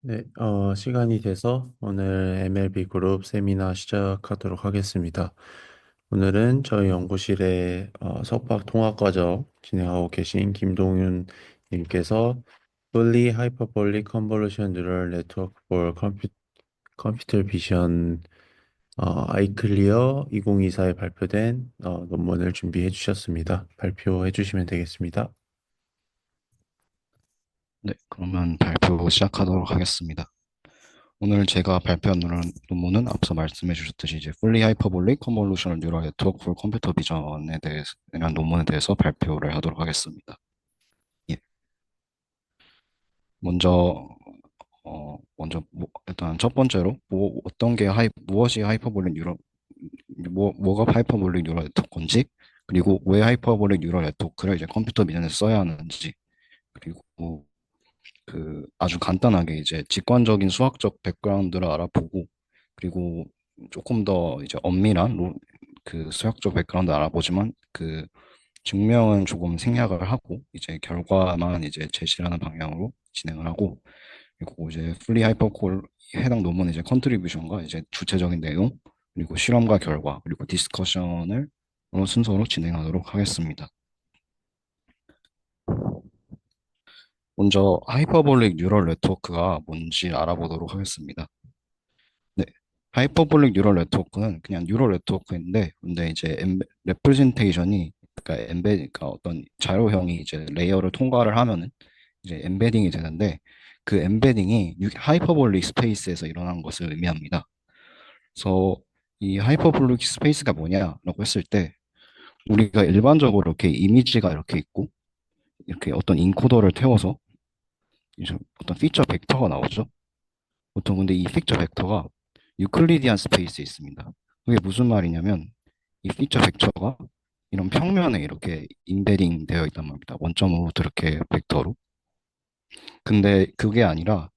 네, 시간이 돼서 오늘 MLB 그룹 세미나 시작하도록 하겠습니다. 오늘은 저희 연구실에 석박 통합과정 진행하고 계신 김동윤 님께서 Fully Hyperbolic Convolution Neural Network for Computer Vision 아이클리어 2024에 발표된 논문을 준비해 주셨습니다. 발표해 주시면 되겠습니다. 네, 그러면 발표 시작하도록 하겠습니다. 오늘 제가 발표한 논문은 앞서 말씀해 주셨듯이 이제 Fully Hyperbolic Convolutional Neural Network for Computer Vision에 대해서, 이란 논문에 대해서 발표를 하도록 하겠습니다. 예, 먼저, 일단 첫 번째로, 무엇이 하이퍼볼릭 뉴럴, 뭐가 하이퍼볼릭 뉴럴 네트워크인지, 그리고 왜 하이퍼볼릭 뉴럴 네트워크를 이제 컴퓨터 비전에서 써야 하는지, 그리고 아주 간단하게 이제 직관적인 수학적 백그라운드를 알아보고 그리고 조금 더 이제 엄밀한 수학적 백그라운드 알아보지만 증명은 조금 생략을 하고 이제 결과만 이제 제시하는 방향으로 진행을 하고 그리고 이제 풀리 하이퍼콜 해당 논문 이제 컨트리뷰션과 이제 주체적인 내용 그리고 실험과 결과 그리고 디스커션을 순서로 진행하도록 하겠습니다. 먼저 하이퍼볼릭 뉴럴 네트워크가 뭔지 알아보도록 하겠습니다. 네. 하이퍼볼릭 뉴럴 네트워크는 그냥 뉴럴 네트워크인데, 근데 이제 레프레젠테이션이, 그러니까 어떤 자료형이 이제 레이어를 통과를 하면은 이제 엠베딩이 되는데, 그 엠베딩이 하이퍼볼릭 스페이스에서 일어나는 것을 의미합니다. 그래서 이 하이퍼볼릭 스페이스가 뭐냐라고 했을 때, 우리가 일반적으로 이렇게 이미지가 이렇게 있고, 이렇게 어떤 인코더를 태워서 이제 어떤 피처 벡터가 나오죠. 보통 근데 이 피처 벡터가 유클리디안 스페이스에 있습니다. 그게 무슨 말이냐면 이 피처 벡터가 이런 평면에 이렇게 인베딩 되어 있단 말입니다. 원점으로부터 이렇게 벡터로. 근데 그게 아니라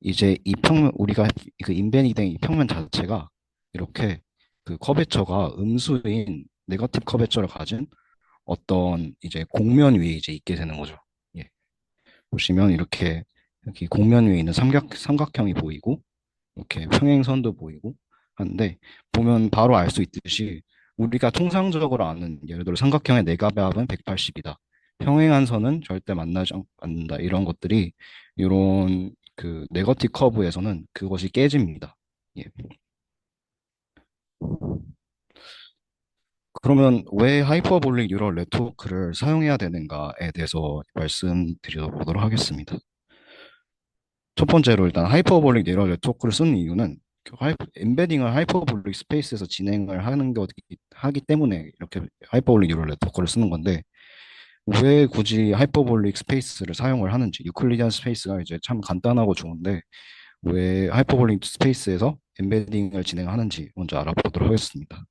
이제 이 평면 우리가 그 인베딩 된 이 평면 자체가 이렇게 그 커베처가 음수인 네거티브 커베처를 가진 어떤 이제 곡면 위에 이제 있게 되는 거죠. 예. 보시면 이렇게 곡면 위에 있는 삼각형이 보이고 이렇게 평행선도 보이고 하는데 보면 바로 알 수 있듯이 우리가 통상적으로 아는 예를 들어 삼각형의 내각압은 180이다. 평행한 선은 절대 만나지 않는다. 이런 것들이 이런 그 네거티브 커브에서는 그것이 깨집니다. 예. 그러면 왜 하이퍼볼릭 뉴럴 네트워크를 사용해야 되는가에 대해서 말씀드려 보도록 하겠습니다. 첫 번째로 일단 하이퍼볼릭 뉴럴 네트워크를 쓰는 이유는 엠베딩을 하이퍼볼릭 스페이스에서 진행을 하기 때문에 이렇게 하이퍼볼릭 뉴럴 네트워크를 쓰는 건데 왜 굳이 하이퍼볼릭 스페이스를 사용을 하는지 유클리디안 스페이스가 이제 참 간단하고 좋은데 왜 하이퍼볼릭 스페이스에서 엠베딩을 진행하는지 먼저 알아보도록 하겠습니다.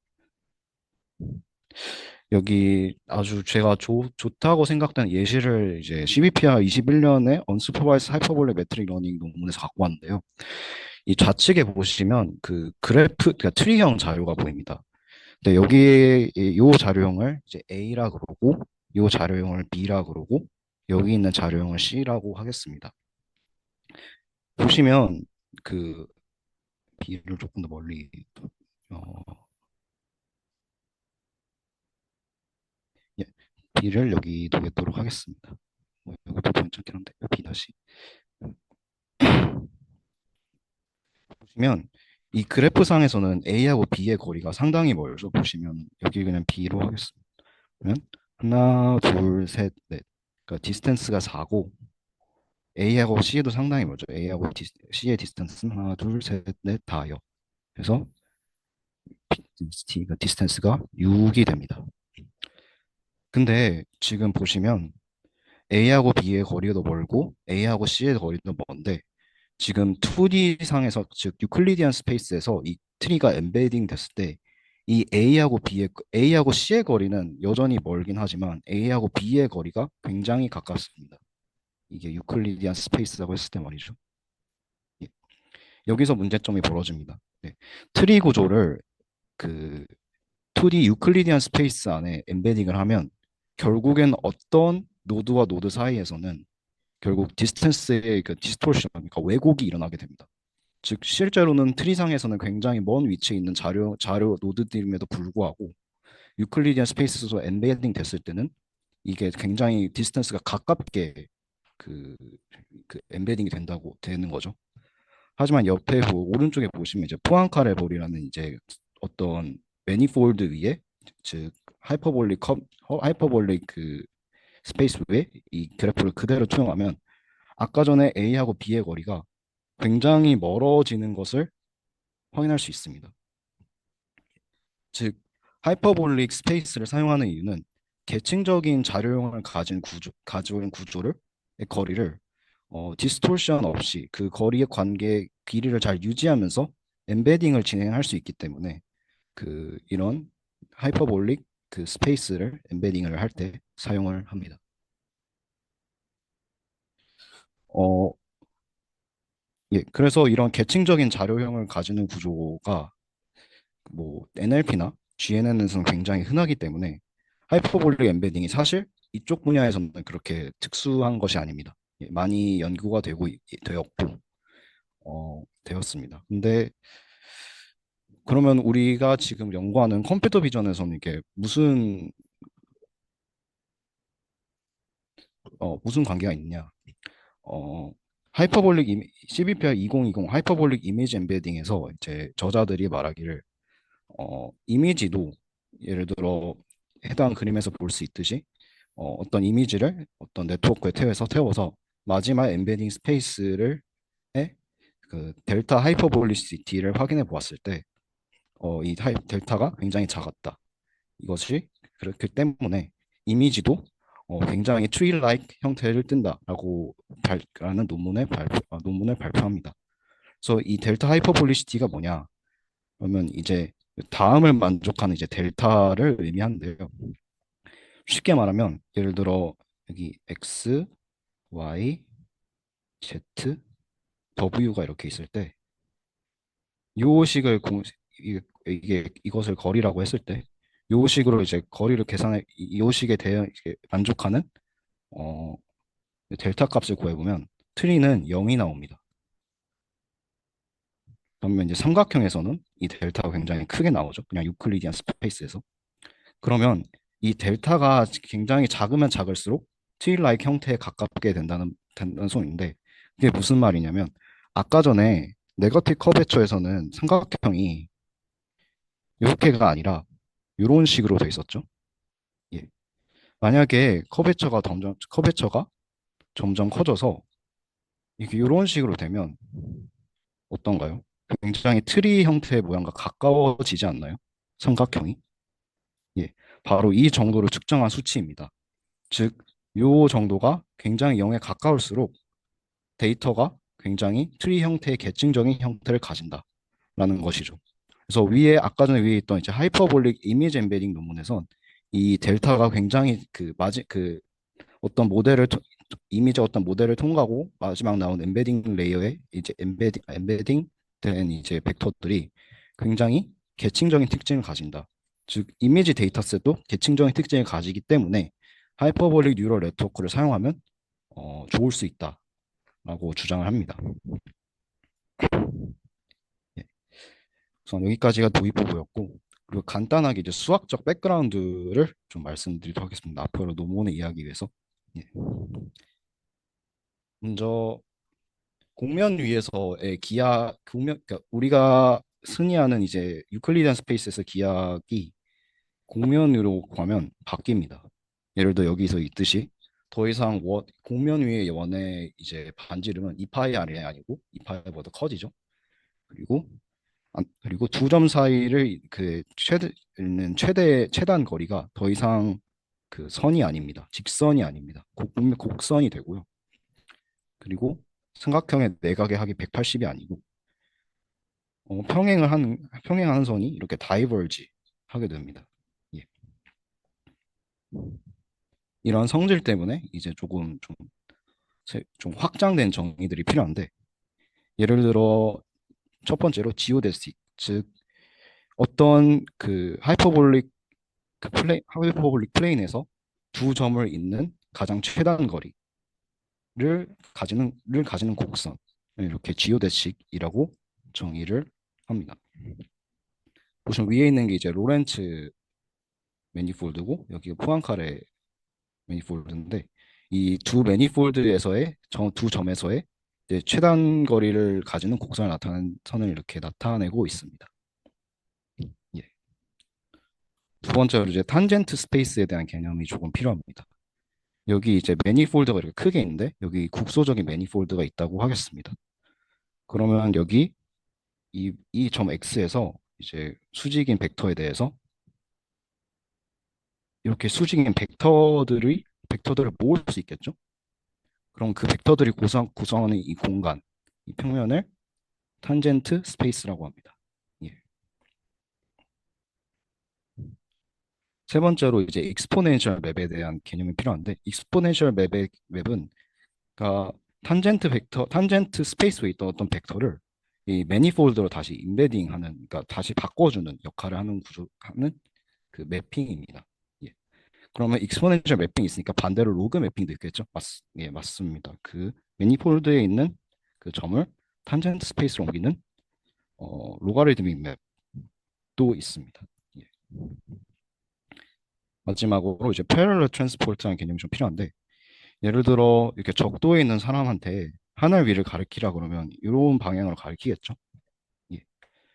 여기 아주 제가 좋다고 생각되는 예시를 이제 CBPR 21년에 Unsupervised Hyperbolic Metric Learning 논문에서 갖고 왔는데요. 이 좌측에 보시면 그 그래프, 그러니까 트리형 자료가 보입니다. 근데 여기 이 자료형을 이제 A라 그러고, 이 자료형을 B라 그러고, 여기 있는 자료형을 C라고 하겠습니다. 보시면 그 B를 조금 더 멀리 어, 예, B를 여기 두겠도록 하겠습니다. 여기도 괜찮긴 한데 B 다시 보시면 이 그래프상에서는 A하고 B의 거리가 상당히 멀죠. 보시면 여기 그냥 B로 하겠습니다. 그러면 하나, 둘, 셋, 넷. 그러니까 디스턴스가 4고 A하고 C도 상당히 멀죠. A하고 C의 디스턴스는 하나, 둘, 셋, 넷, 다요. 그래서 디스턴스가 6이 됩니다. 근데 지금 보시면 A하고 B의 거리도 멀고 A하고 C의 거리도 먼데 지금 2D 상에서 즉 유클리디안 스페이스에서 이 트리가 엠베딩 됐을 때 이 A하고 C의 거리는 여전히 멀긴 하지만 A하고 B의 거리가 굉장히 가깝습니다. 이게 유클리디안 스페이스라고 했을 때 말이죠. 예. 여기서 문제점이 벌어집니다. 네. 트리 구조를 그 2D 유클리디안 스페이스 안에 엠베딩을 하면 결국엔 어떤 노드와 노드 사이에서는 결국 디스턴스의 그 디스토션, 그러니까 왜곡이 일어나게 됩니다. 즉 실제로는 트리상에서는 굉장히 먼 위치에 있는 자료 노드들임에도 불구하고 유클리디안 스페이스에서 엠베딩 됐을 때는 이게 굉장히 디스턴스가 가깝게 그, 그 엠베딩이 된다고 되는 거죠. 하지만 옆에 오른쪽에 보시면 이제 포앙카레볼이라는 이제 어떤 매니폴드 위에, 즉 하이퍼볼릭 그 스페이스 위에 이 그래프를 그대로 투영하면 아까 전에 A하고 B의 거리가 굉장히 멀어지는 것을 확인할 수 있습니다. 즉 하이퍼볼릭 스페이스를 사용하는 이유는 계층적인 자료형을 가진 구조를 거리를 디스토션 없이 그 거리의 관계 길이를 잘 유지하면서 엠베딩을 진행할 수 있기 때문에 이런 하이퍼볼릭 그 스페이스를 엠베딩을 할 때 사용을 합니다. 어, 예, 그래서 이런 계층적인 자료형을 가지는 구조가 뭐 NLP나 GNN에서는 굉장히 흔하기 때문에 하이퍼볼릭 엠베딩이 사실 이쪽 분야에서는 그렇게 특수한 것이 아닙니다. 예, 많이 연구가 되었고 되었습니다. 근데 그러면 우리가 지금 연구하는 컴퓨터 비전에서는 이게 무슨 관계가 있냐? 어, CBPR 2020 하이퍼볼릭 이미지 엠베딩에서 이제 저자들이 말하기를 이미지도 예를 들어 해당 그림에서 볼 수 있듯이 어떤 이미지를 어떤 네트워크에 태워서 마지막 엠베딩 스페이스를 그 델타 하이퍼볼리시티를 확인해 보았을 때 델타가 굉장히 작았다. 이것이 그렇기 때문에 이미지도 굉장히 트리-like 형태를 띈다라고 라는 논문을 발표합니다. 그래서 이 델타 하이퍼볼리시티가 뭐냐? 그러면 이제 다음을 만족하는 이제 델타를 의미하는데요. 쉽게 말하면 예를 들어 여기 x, y, z, w가 이렇게 있을 때 요 식을 이것을 거리라고 했을 때 요 식으로 이제 거리를 계산해 요 식에 대해 이게 만족하는 어 델타 값을 구해보면 트리는 0이 나옵니다. 그러면 이제 삼각형에서는 이 델타가 굉장히 크게 나오죠. 그냥 유클리디안 스페이스에서. 그러면 이 델타가 굉장히 작으면 작을수록 트리-like 형태에 가깝게 된다는 소리인데 그게 무슨 말이냐면 아까 전에 네거티브 커베처에서는 삼각형이 이렇게가 아니라 이런 식으로 돼 있었죠. 예. 만약에 커베처가 점점 커져서 이게 이런 식으로 되면 어떤가요? 굉장히 트리 형태의 모양과 가까워지지 않나요? 삼각형이? 예. 바로 이 정도를 측정한 수치입니다. 즉, 요 정도가 굉장히 0에 가까울수록 데이터가 굉장히 트리 형태의 계층적인 형태를 가진다라는 것이죠. 그래서 아까 전에 위에 있던 이제 하이퍼볼릭 이미지 엠베딩 논문에선 이 델타가 굉장히 이미지 어떤 모델을 통과하고 마지막 나온 엠베딩 레이어에 이제 엠베딩 된 이제 벡터들이 굉장히 계층적인 특징을 가진다. 즉 이미지 데이터셋도 계층적인 특징을 가지기 때문에 하이퍼볼릭 뉴럴 네트워크를 사용하면 좋을 수 있다라고 주장을 합니다. 예, 우선 여기까지가 도입부고였고 그리고 간단하게 이제 수학적 백그라운드를 좀 말씀드리도록 하겠습니다. 앞으로 논문을 이해하기 위해서. 예. 먼저 공면 위에서의 그러니까 우리가 흔히 하는 이제 유클리디안 스페이스에서 기하기 공면으로 가면 바뀝니다. 예를 들어 여기서 있듯이 더 이상 공면 위의 원의 이제 반지름은 2파이 r이 아니고 2파이보다 커지죠. 그리고 그리고 두 점 사이를 있는 최단 거리가 더 이상 그 선이 아닙니다. 직선이 아닙니다. 곡선이 되고요. 그리고 삼각형의 내각의 합이 180이 아니고 평행하는 선이 이렇게 다이버지 하게 됩니다. 예. 이런 성질 때문에 이제 좀 확장된 정의들이 필요한데 예를 들어 첫 번째로 지오데식 즉 어떤 하이퍼볼릭 플레인에서 두 점을 잇는 가장 최단 거리 가지는 곡선을 이렇게 지오데식이라고 정의를 합니다. 보시면 위에 있는 게 이제 로렌츠 매니폴드고 여기가 포앙카레 매니폴드인데 이 두 매니폴드에서의 두 점에서의 이제 최단 거리를 가지는 곡선을 나타내는 선을 이렇게 나타내고 있습니다. 예. 두 번째로 이제 탄젠트 스페이스에 대한 개념이 조금 필요합니다. 여기 이제 매니폴드가 이렇게 크게 있는데 여기 국소적인 매니폴드가 있다고 하겠습니다. 그러면 여기 이 점 X에서 이제 수직인 벡터에 대해서 이렇게 수직인 벡터들을 모을 수 있겠죠? 그럼 그 벡터들이 구성하는 이 공간, 이 평면을 탄젠트 스페이스라고 합니다. 예. 세 번째로 이제 익스포넨셜 맵에 대한 개념이 필요한데 익스포넨셜 맵은 그러니까 탄젠트 스페이스에 있던 어떤 벡터를 이 매니폴드로 다시 인베딩하는 그러니까 다시 바꿔주는 역할을 하는 그 매핑입니다. 예. 그러면 익스포넨셜 매핑이 있으니까 반대로 로그 매핑도 있겠죠? 예, 맞습니다. 그 매니폴드에 있는 그 점을 탄젠트 스페이스로 옮기는 로가리드믹 맵도 있습니다. 예. 마지막으로 이제 패러럴 트랜스포트라는 개념이 좀 필요한데 예를 들어 이렇게 적도에 있는 사람한테 하늘 위를 가리키라 그러면 이런 방향으로 가리키겠죠. 예.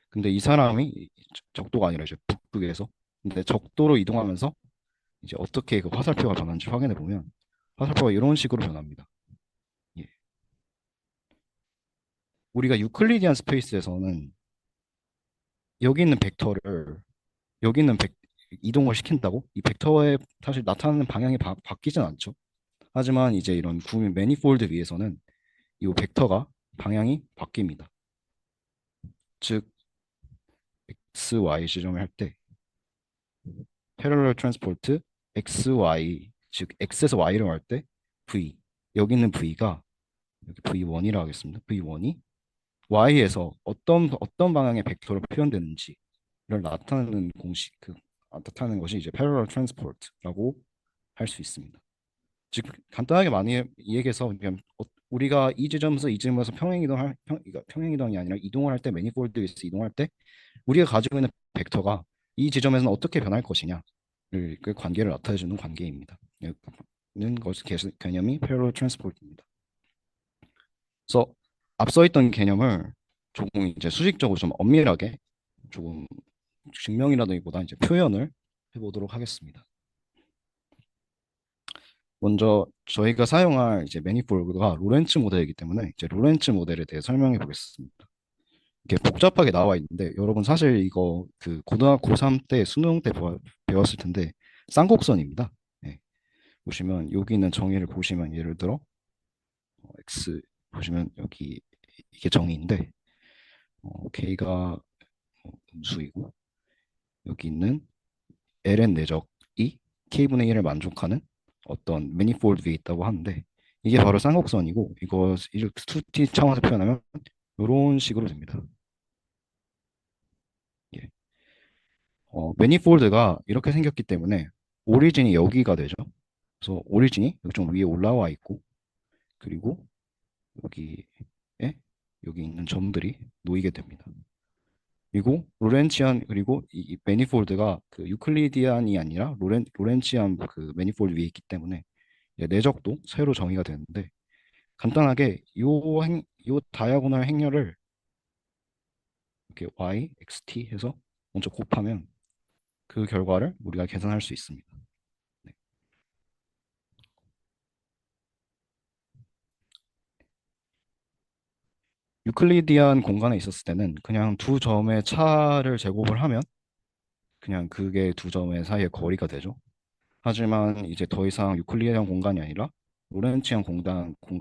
근데 이 사람이 적도가 아니라 이제 북극에서 근데 적도로 이동하면서 이제 어떻게 그 화살표가 변하는지 확인해 보면 화살표가 이런 식으로 변합니다. 예. 우리가 유클리디안 스페이스에서는 여기 있는 벡터를 여기 있는 이동을 시킨다고 이 벡터에 사실 나타나는 방향이 바뀌진 않죠. 하지만 이제 이런 구미 매니폴드 위에서는 이 벡터가 방향이 바뀝니다. 즉 x, y 지점을 할 때 패러럴 트랜스포트 x, y 즉 x에서 y로 할 때 v 여기 있는 v가 여기 v1이라고 하겠습니다. v1이 y에서 어떤 방향의 벡터로 표현되는지를 나타내는 나타내는 것이 이제 패러럴 트랜스포트라고 할 수 있습니다. 즉 간단하게 많이 얘기해서 그냥 우리가 이 지점에서 이 지점에서 그러니까 평행 이동이 아니라 이동을 할 때 매니폴드에서 이동할 때 우리가 가지고 있는 벡터가 이 지점에서는 어떻게 변할 것이냐를 그 관계를 나타내주는 관계입니다. 는 것이 개념이 패러럴 트랜스포트입니다. 그래서 앞서 있던 개념을 조금 이제 수직적으로 좀 엄밀하게 조금 증명이라기보다 이제 표현을 해보도록 하겠습니다. 먼저 저희가 사용할 이제 매니폴드가 로렌츠 모델이기 때문에 이제 로렌츠 모델에 대해 설명해 보겠습니다. 이게 복잡하게 나와 있는데 여러분 사실 이거 그 고등학교 고3 때 수능 때 배웠을 텐데 쌍곡선입니다. 네. 보시면 여기 있는 정의를 보시면 예를 들어 x 보시면 여기 이게 정의인데 k가 음수이고 여기 있는 ln 내적이 k분의 1을 만족하는 어떤 매니폴드 위에 있다고 하는데 이게 바로 쌍곡선이고 이거 2T 차원에서 표현하면 이런 식으로 됩니다. 예. 매니폴드가 이렇게 생겼기 때문에 오리진이 여기가 되죠. 그래서 오리진이 여기 좀 위에 올라와 있고 그리고 여기에 여기 있는 점들이 놓이게 됩니다. 그리고 로렌치안 그리고 이 매니폴드가 그 유클리디안이 아니라 로렌치안 그 매니폴드 위에 있기 때문에 내적도 새로 정의가 되는데 간단하게 요 다이아고널 행렬을 이렇게 y, x, t 해서 먼저 곱하면 그 결과를 우리가 계산할 수 있습니다. 네. 유클리디안 공간에 있었을 때는 그냥 두 점의 차를 제곱을 하면 그냥 그게 두 점의 사이의 거리가 되죠. 하지만 이제 더 이상 유클리디안 공간이 아니라 로렌치안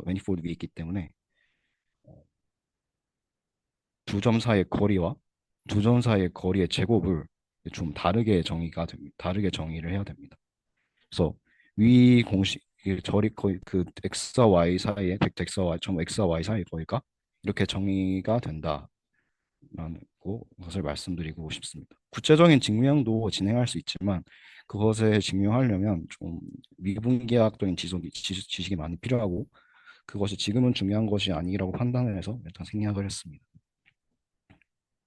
매니폴드 위에 있기 때문에 두 점 사이의 거리와 두 점 사이의 거리의 제곱을 좀 다르게 정의를 해야 됩니다. 그래서 위 공식 저리 거의 그 x와 y 사이에 벡터 x와 y x와 y 사이의 거리가 이렇게 정의가 된다라는 것을 말씀드리고 싶습니다. 구체적인 증명도 진행할 수 있지만 그것을 증명하려면 좀 미분계학적인 지식이 많이 필요하고 그것이 지금은 중요한 것이 아니라고 판단을 해서 일단 생략을 했습니다.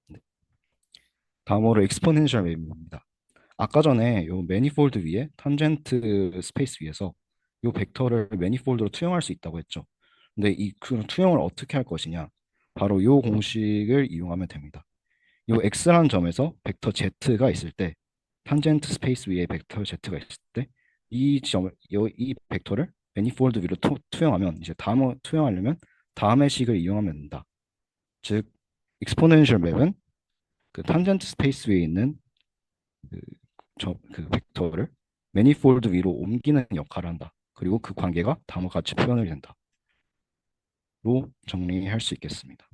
네. 다음으로 익스포넨셜 맵입니다. 아까 전에 요 매니폴드 위에 탄젠트 스페이스 위에서 요 벡터를 매니폴드로 투영할 수 있다고 했죠. 근데 이 그 투영을 어떻게 할 것이냐? 바로 요 공식을 이용하면 됩니다. 요 x라는 점에서 벡터 z가 있을 때 탄젠트 스페이스 위에 벡터 z가 있을 때 이 벡터를 매니폴드 위로 투영하면 이제 다음 투영하려면 다음의 식을 이용하면 된다. 즉 익스포넨셜 맵은 그 탄젠트 스페이스 위에 있는 그, 그 벡터를 매니폴드 위로 옮기는 역할을 한다. 그리고 그 관계가 다음과 같이 표현이 된다. 로 정리할 수 있겠습니다.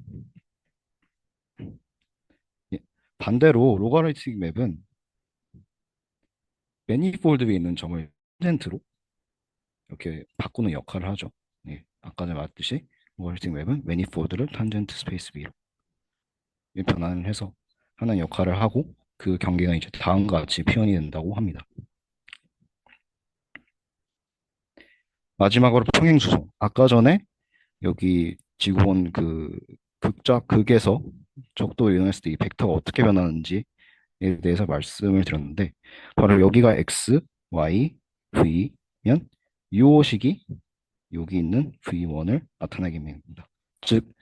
예. 반대로 로가리트믹 맵은 매니폴드 위에 있는 점을 탄젠트로 이렇게 바꾸는 역할을 하죠. 예. 아까 전에 말했듯이 로가리트믹 맵은 매니폴드를 탄젠트 스페이스 위로 변환을 해서 하는 역할을 하고 그 경계가 이제 다음과 같이 표현이 된다고 합니다. 마지막으로 평행수소. 아까 전에 여기 지구본 그 극에서 적도 이용했을 때 이 벡터가 어떻게 변하는지에 대해서 말씀을 드렸는데 바로 여기가 x, y, v면 요식이 여기 있는 v1을 나타내게 됩니다. 즉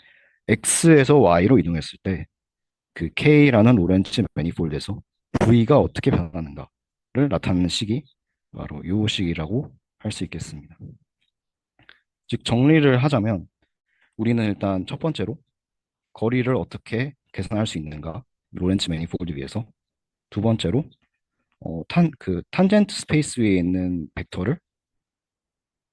x에서 y로 이동했을 때 그 k라는 로렌츠 매니폴드에서 v가 어떻게 변하는가를 나타내는 식이 바로 요 식이라고 할 수 있겠습니다. 즉 정리를 하자면 우리는 일단 첫 번째로 거리를 어떻게 계산할 수 있는가 로렌츠 매니폴드 위에서 두 번째로 그 탄젠트 스페이스 위에 있는 벡터를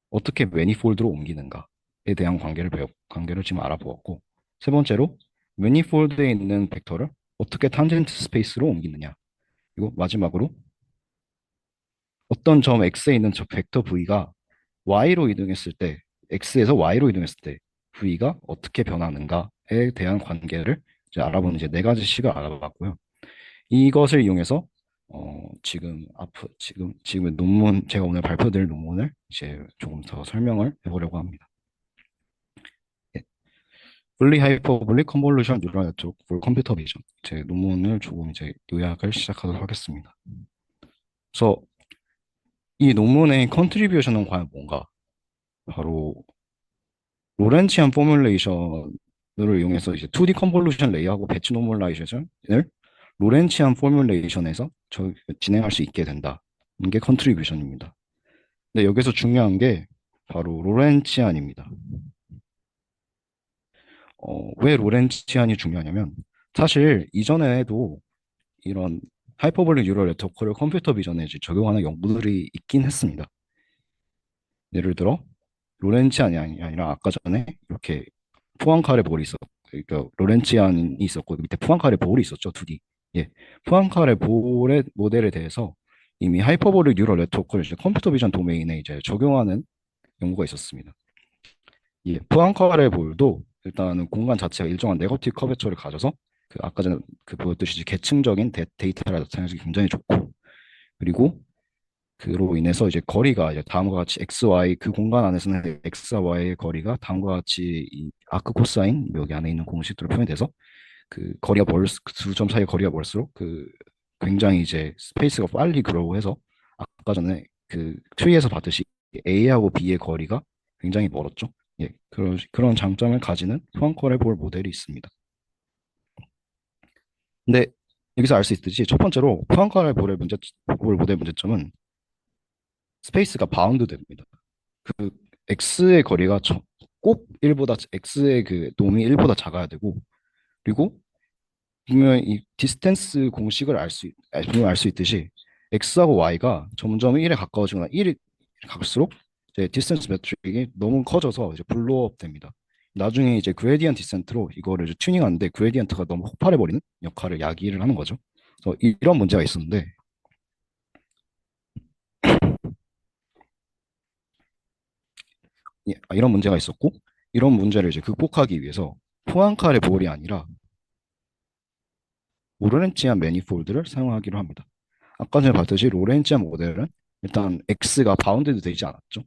어떻게 매니폴드로 옮기는가에 대한 관계를 지금 알아보았고 세 번째로 매니폴드에 있는 벡터를 어떻게 탄젠트 스페이스로 옮기느냐 그리고 마지막으로 어떤 점 x에 있는 저 벡터 v가 y로 이동했을 때 x에서 y로 이동했을 때 v가 어떻게 변하는가에 대한 관계를 이제 알아보는 이제 네 가지 식을 알아봤고요. 이것을 이용해서 지금 논문 제가 오늘 발표드릴 논문을 이제 조금 더 설명을 해보려고 합니다. 예. 분리 하이퍼블리 컨볼루션 뉴럴 네트워크 for 컴퓨터 비전 제 논문을 조금 이제 요약을 시작하도록 하겠습니다. 그래서 이 논문의 컨트리뷰션은 과연 뭔가? 바로 로렌치안 포뮬레이션을 이용해서 이제 2D 컨볼루션 레이하고 배치 노멀라이제이션을 로렌치안 포뮬레이션에서 진행할 수 있게 된다. 이게 컨트리뷰션입니다. 근데 여기서 중요한 게 바로 로렌치안입니다. 왜 로렌치안이 중요하냐면 사실 이전에도 이런 하이퍼볼릭 뉴럴 네트워크를 컴퓨터 비전에 이제 적용하는 연구들이 있긴 했습니다. 예를 들어 로렌치안이 아니라 아까 전에 이렇게 포앙카레 볼이 그러니까 로렌치안이 있었고 밑에 포앙카레 볼이 있었죠, 2D. 예, 포앙카레 볼의 모델에 대해서 이미 하이퍼볼릭 뉴럴 네트워크를 이제 컴퓨터 비전 도메인에 이제 적용하는 연구가 있었습니다. 예, 포앙카레 볼도 일단은 공간 자체가 일정한 네거티브 커베처를 가져서 그 아까 전에 그 보였듯이 계층적인 데이터를 나타내기 굉장히 좋고 그리고 그로 인해서 이제 거리가 이제 다음과 같이 x, y 그 공간 안에서는 x와 y의 거리가 다음과 같이 이 아크 코사인 여기 안에 있는 공식으로 표현돼서 그 거리가 두 점 사이의 거리가 멀수록 그 굉장히 이제 스페이스가 빨리 그로우해서 아까 전에 그 트리에서 봤듯이 A하고 B의 거리가 굉장히 멀었죠. 예, 그런 장점을 가지는 포항컬의 볼 모델이 있습니다. 근데 여기서 알 수 있듯이 첫 번째로 포항컬의 볼 모델 문제점은 스페이스가 바운드 됩니다. 그 x의 거리가 꼭 1보다 x의 그 놈이 1보다 작아야 되고 그리고 분명 이 디스텐스 공식을 분명 알 수 있듯이 x하고 y가 점점 1에 가까워지거나 1이 갈수록 이제 디스텐스 매트릭이 너무 커져서 이제 블로업 됩니다. 나중에 이제 그레디언트 디센트로 이거를 이제 튜닝하는데 그레디언트가 너무 폭발해 버리는 역할을 야기를 하는 거죠. 그래서 이런 문제가 있었는데 이런 문제가 있었고 이런 문제를 이제 극복하기 위해서 포항칼의 볼이 아니라 로렌치안 매니폴드를 사용하기로 합니다. 아까 전에 봤듯이 로렌치안 모델은 일단 X가 바운드도 되지 않았죠.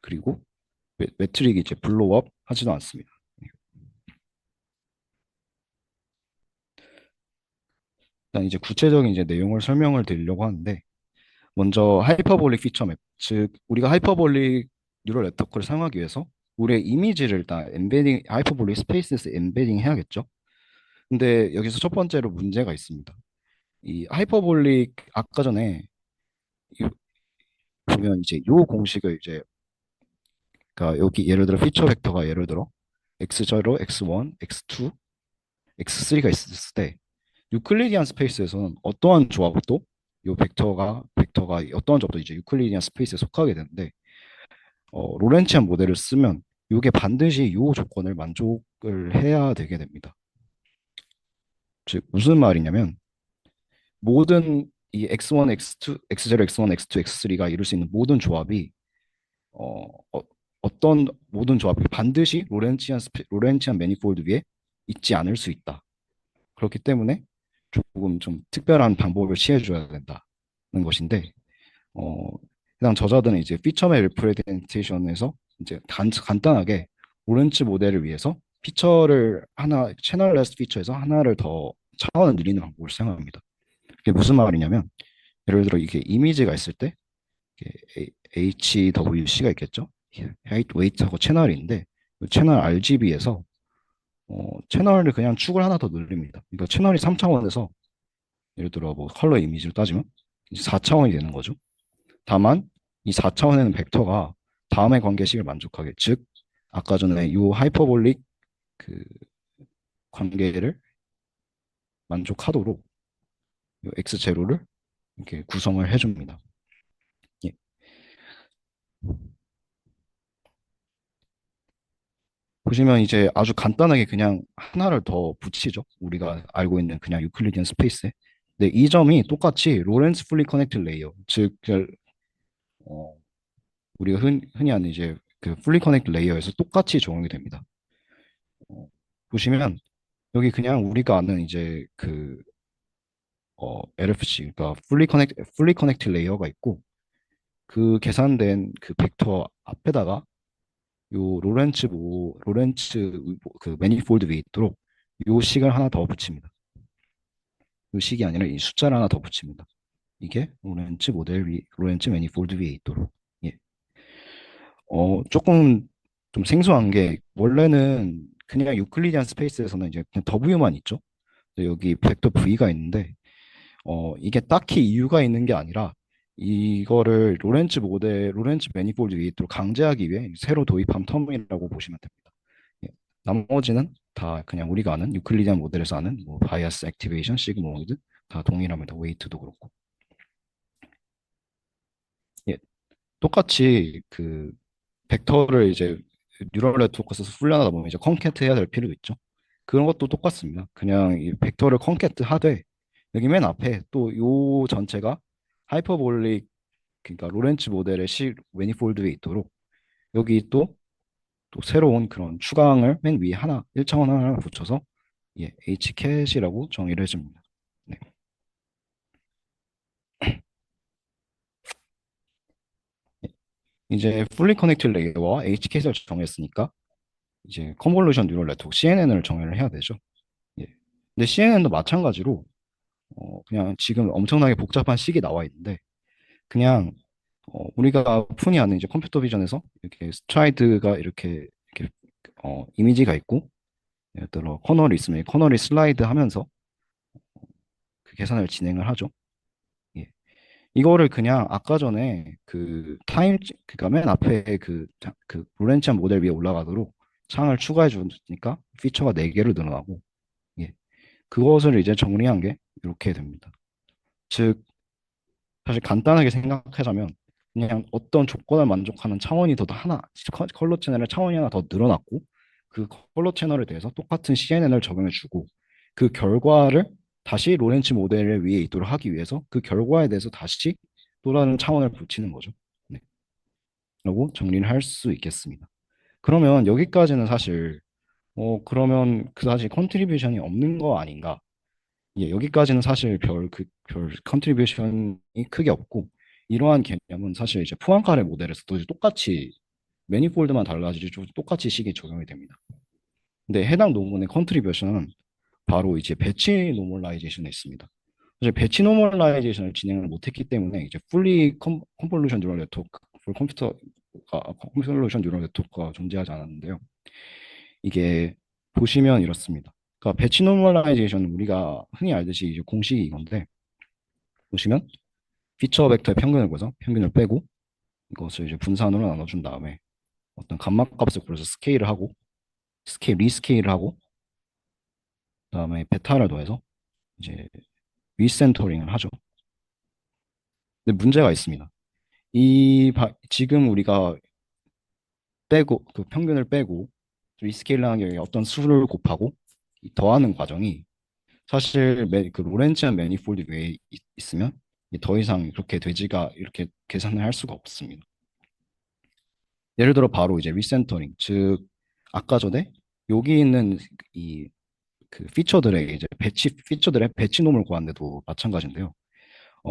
그리고 매트릭이 이제 블로우업 하지도 않습니다. 일단 이제 구체적인 이제 내용을 설명을 드리려고 하는데, 먼저 하이퍼볼릭 피처 맵, 즉 우리가 하이퍼볼릭 뉴럴 네트워크를 사용하기 위해서 우리의 이미지를 일단 엠베딩 하이퍼볼릭 스페이스에서 엠베딩 해야겠죠. 근데 여기서 첫 번째로 문제가 있습니다. 이 하이퍼볼릭 아까 전에 이- 보면 이제 요 공식을 이제, 그러니까 여기 예를 들어 피처 벡터가 예를 들어 x0, x1, x2, x3가 있을 때 유클리디안 스페이스에서는 어떠한 조합도 요 벡터가 어떠한 조합도 이제 유클리디안 스페이스에 속하게 되는데, 로렌치안 모델을 쓰면 이게 반드시 요 조건을 만족을 해야 되게 됩니다. 즉 무슨 말이냐면, 모든 이 x1, x2, x0, x1, x2, x3가 이룰 수 있는 모든 조합이 어, 어, 어떤 모든 조합이 반드시 로렌치안 매니폴드 위에 있지 않을 수 있다. 그렇기 때문에 조금 좀 특별한 방법을 취해줘야 된다는 것인데, 어, 해당 저자들은 이제 피처맵 리프레젠테이션에서 이제 간단하게 오렌지 모델을 위해서 피처를 하나, 채널레스 피처에서 하나를 더 차원을 늘리는 방법을 사용합니다. 그게 무슨 말이냐면, 예를 들어 이게 이미지가 있을 때 HWC가 있겠죠? height, weight하고 채널인데, 채널 RGB에서 채널을 그냥 축을 하나 더 늘립니다. 그러니까 채널이 3차원에서 예를 들어 뭐 컬러 이미지로 따지면 4차원이 되는 거죠. 다만 이 4차원에는 벡터가 다음의 관계식을 만족하게, 즉 아까 전에 이 하이퍼볼릭 그 관계를 만족하도록 이 x0를 이렇게 구성을 해줍니다. 예. 보시면 이제 아주 간단하게 그냥 하나를 더 붙이죠. 우리가 알고 있는 그냥 유클리디안 스페이스에. 근데 이 점이 똑같이 로렌츠 풀리 커넥트 레이어, 즉 어, 우리가 흔히 아는 이제 그 풀리 커넥트 레이어에서 똑같이 적용이 됩니다. 어, 보시면 여기 그냥 우리가 아는 이제 그 LFC, 그러니까 풀리 커넥트 레이어가 있고, 그 계산된 그 벡터 앞에다가 요 그 매니폴드 위에 있도록 요 식을 하나 더 붙입니다. 요 식이 아니라 이 숫자를 하나 더 붙입니다. 이게 로렌츠 매니폴드 위에 있도록. 예. 조금 좀 생소한 게, 원래는 그냥 유클리디안 스페이스에서는 이제 그냥 W만 있죠. 근데 여기 벡터 V가 있는데, 이게 딱히 이유가 있는 게 아니라 이거를 로렌츠 매니폴드 위에 또 강제하기 위해 새로 도입한 텀이라고 보시면 됩니다. 예. 나머지는 다 그냥 우리가 아는 유클리디안 모델에서 아는 뭐 바이어스 액티베이션, 시그모이드 다 동일합니다. 웨이트도 그렇고. 예. 똑같이 그 벡터를 이제 뉴럴 네트워크에서 훈련하다 보면 이제 컨캐트 해야 될 필요도 있죠. 그런 것도 똑같습니다. 그냥 이 벡터를 컨캐트 하되, 여기 맨 앞에 또 요 전체가 하이퍼볼릭, 그러니까 로렌츠 모델의 매니폴드에 있도록 여기 또 새로운 그런 추강을 맨 위에 하나 1차원 하나 붙여서 예, H캣이라고 정의를 해줍니다. 네. 이제 풀리 커넥트 레이어와 H캣을 정했으니까 이제 컨볼루션 뉴럴 네트워크 CNN을 정의를 해야 되죠. 예. 근데 CNN도 마찬가지로 그냥 지금 엄청나게 복잡한 식이 나와 있는데, 그냥 우리가 흔히 아는 이제 컴퓨터 비전에서 이렇게 스트라이드가 이렇게 이미지가 있고, 예를 들어 커널이 있으면 이 커널이 슬라이드 하면서 그 계산을 진행을 하죠. 예. 이거를 그냥 아까 전에 그러니까 맨 앞에 그 로렌치안 모델 위에 올라가도록 창을 추가해 주니까 피처가 4개를 늘어나고, 예. 그것을 이제 정리한 게 이렇게 됩니다. 즉, 사실 간단하게 생각하자면 그냥 어떤 조건을 만족하는 차원이 더 하나, 컬러 채널의 차원이 하나 더 늘어났고, 그 컬러 채널에 대해서 똑같은 CNN을 적용해주고, 그 결과를 다시 로렌츠 모델 위에 있도록 하기 위해서 그 결과에 대해서 다시 또 다른 차원을 붙이는 거죠. 네. 라고 정리를 할 수 있겠습니다. 그러면 여기까지는 사실 그러면 그 사실 컨트리뷰션이 없는 거 아닌가? 예, 여기까지는 사실 별 컨트리뷰션이 크게 없고, 이러한 개념은 사실 이제 포항카레 모델에서도 똑같이 매니폴드만 달라지지 똑같이 식이 적용이 됩니다. 근데 해당 논문의 컨트리뷰션은 바로 이제 배치 노멀라이제이션에 있습니다. 사실 배치 노멀라이제이션을 진행을 못했기 때문에 이제 풀리 컨볼루션 뉴럴 네트워크, 풀 컨볼루션 뉴럴 네트워크가 존재하지 않았는데요. 이게 보시면 이렇습니다. 그러니까 배치 노멀라이제이션은 우리가 흔히 알듯이 이제 공식이 이건데 보시면 피처 벡터의 평균을 구해서 평균을 빼고 이것을 이제 분산으로 나눠준 다음에 어떤 감마 값을 구해서 스케일을 하고 리스케일을 하고 그다음에 베타를 더해서 이제 리센터링을 하죠. 근데 문제가 있습니다. 지금 우리가 빼고 그 평균을 빼고 리스케일하는 경우에 어떤 수를 곱하고 이 더하는 과정이 사실 그 로렌츠안 매니폴드 외에 있으면 더 이상 그렇게 되지가 이렇게 계산을 할 수가 없습니다. 예를 들어 바로 이제 리센터링, 즉 아까 전에 여기 있는 이 그 피처들의 이제 피처들의 배치놈을 구하는데도 마찬가지인데요.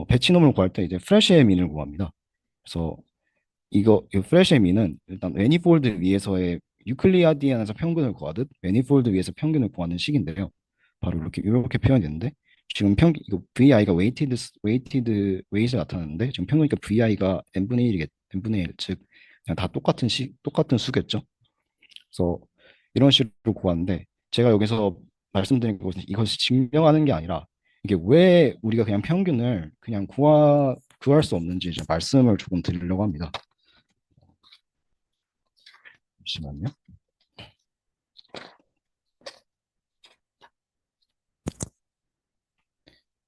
배치놈을 구할 때 이제 프레시의 민을 구합니다. 그래서 이 프레시의 민은 일단 매니폴드 위에서의 유클리아디안에서 평균을 구하듯 매니폴드 위에서 평균을 구하는 식인데요. 바로 이렇게 표현되는데 지금 이거 VI가 웨이트를 나타나는데 지금 평균이니까 VI가 n분의 1, 즉 그냥 다 똑같은 수겠죠. 그래서 이런 식으로 구하는데 제가 여기서 말씀드린 것은 이것이 증명하는 게 아니라 이게 왜 우리가 그냥 평균을 그냥 구할 수 없는지 이제 말씀을 조금 드리려고 합니다. 잠시만요.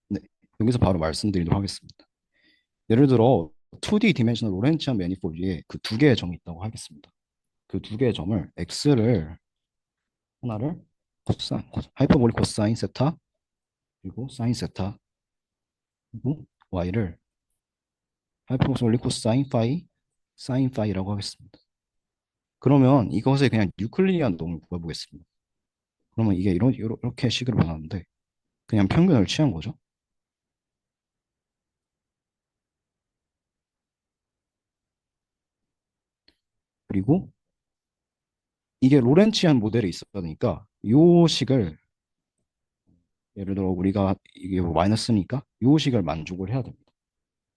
네, 여기서 바로 말씀드리도록 하겠습니다. 예를 들어 2D 디멘셔널 로렌치안 매니폴드에 그 두 개의 점이 있다고 하겠습니다. 그 두 개의 점을 x를 하나를 하이퍼볼릭 코사인 세타 그리고 사인 세타 그리고 y를 하이퍼볼릭 코사인 파이 사인 파이라고 하겠습니다. 그러면 이것을 그냥 유클리디안 놈을 구해보겠습니다. 그러면 이게 이렇게 식으로 변하는데 그냥 평균을 취한 거죠. 그리고 이게 로렌치안 모델이 있었으니까 이 식을 예를 들어 우리가 이게 뭐 마이너스니까 이 식을 만족을 해야 됩니다.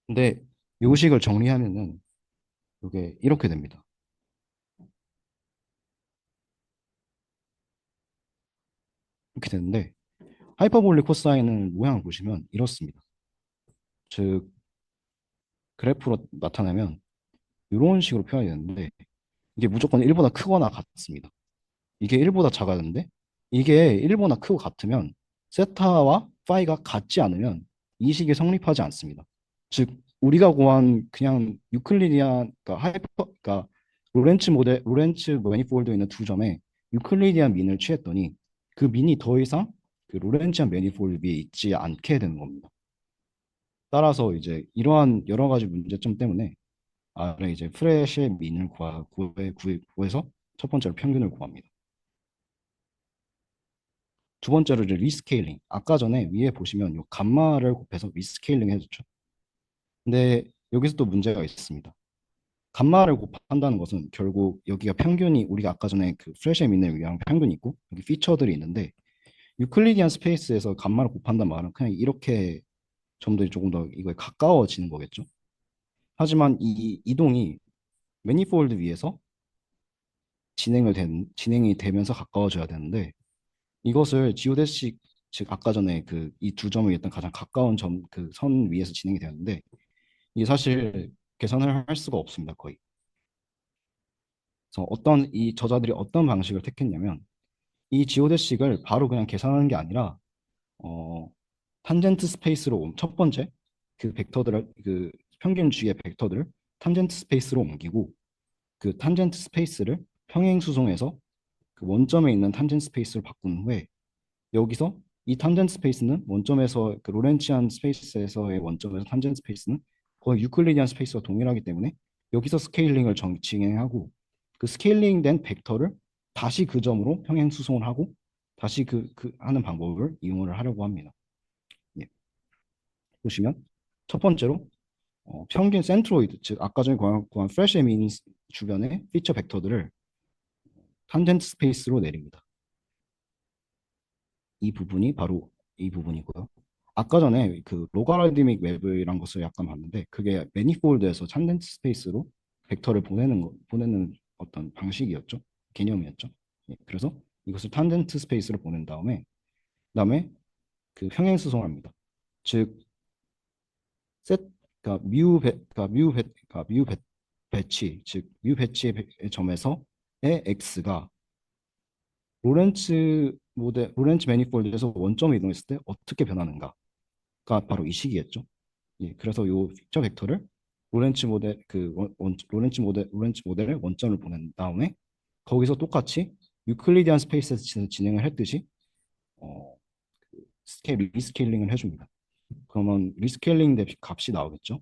근데 이 식을 정리하면은 이게 이렇게 됩니다. 이렇게 되는데 하이퍼볼릭 코사인은 모양을 보시면 이렇습니다. 즉 그래프로 나타내면 이런 식으로 표현이 되는데 이게 무조건 1보다 크거나 같습니다. 이게 1보다 작아야 되는데 이게 1보다 크고 같으면 세타와 파이가 같지 않으면 이 식이 성립하지 않습니다. 즉 우리가 구한 그냥 유클리디안 그러니까 로렌츠 매니폴드에 있는 두 점에 유클리디안 민을 취했더니 그 민이 더 이상 그 로렌츠안 매니폴드 위에 있지 않게 되는 겁니다. 따라서 이제 이러한 여러 가지 문제점 때문에 아래 이제 프레시의 민을 구해서 첫 번째로 평균을 구합니다. 두 번째로 이제 리스케일링. 아까 전에 위에 보시면 요 감마를 곱해서 리스케일링 해줬죠. 근데 여기서 또 문제가 있습니다. 감마를 곱한다는 것은 결국 여기가 평균이 우리가 아까 전에 그 프레시의 민을 위한 평균이 있고 여기 피처들이 있는데 유클리디안 스페이스에서 감마를 곱한다는 말은 그냥 이렇게 점들이 조금 더 이거에 가까워지는 거겠죠. 하지만 이 이동이 매니폴드 위에서 진행이 되면서 가까워져야 되는데 이것을 지오데식 즉 아까 전에 그 이 두 점을 일단 가장 가까운 점 그 선 위에서 진행이 되었는데 이게 사실 계산을 할 수가 없습니다 거의. 그래서 이 저자들이 어떤 방식을 택했냐면 이 지오데식을 바로 그냥 계산하는 게 아니라 어 탄젠트 스페이스로 첫 번째 그 벡터들을 그 평균 주의 벡터들을 탄젠트 스페이스로 옮기고 그 탄젠트 스페이스를 평행 수송해서 그 원점에 있는 탄젠트 스페이스를 바꾼 후에 여기서 이 탄젠트 스페이스는 원점에서 그 로렌치안 스페이스에서의 원점에서 탄젠트 스페이스는 거의 유클리디안 스페이스와 동일하기 때문에 여기서 스케일링을 진행하고 그 스케일링된 벡터를 다시 그 점으로 평행 수송을 하고 다시 그 하는 방법을 이용을 하려고 합니다. 예. 보시면 첫 번째로 평균 센트로이드, 즉 아까 전에 구한 프레시 에민 주변의 피처 벡터들을 탄젠트 스페이스로 내립니다. 이 부분이 바로 이 부분이고요. 아까 전에 그 로가리드믹 웹이란 것을 약간 봤는데 그게 매니폴드에서 탄젠트 스페이스로 벡터를 보내는 어떤 방식이었죠. 개념이었죠. 예, 그래서 이것을 탄젠트 스페이스로 보낸 다음에 그 평행수송합니다. 즉 셋, 뮤 배치, 즉 뮤 배치의 점에서의 x가 로렌츠 매니폴드에서 원점을 이동했을 때 어떻게 변하는가가 바로 이 식이겠죠. 예, 그래서 이 픽처 벡터를 로렌츠 모델의 원점을 보낸 다음에 거기서 똑같이 유클리디안 스페이스에서 진행을 했듯이 어, 리스케일링을 해줍니다. 그러면 리스케일링 된 값이 나오겠죠.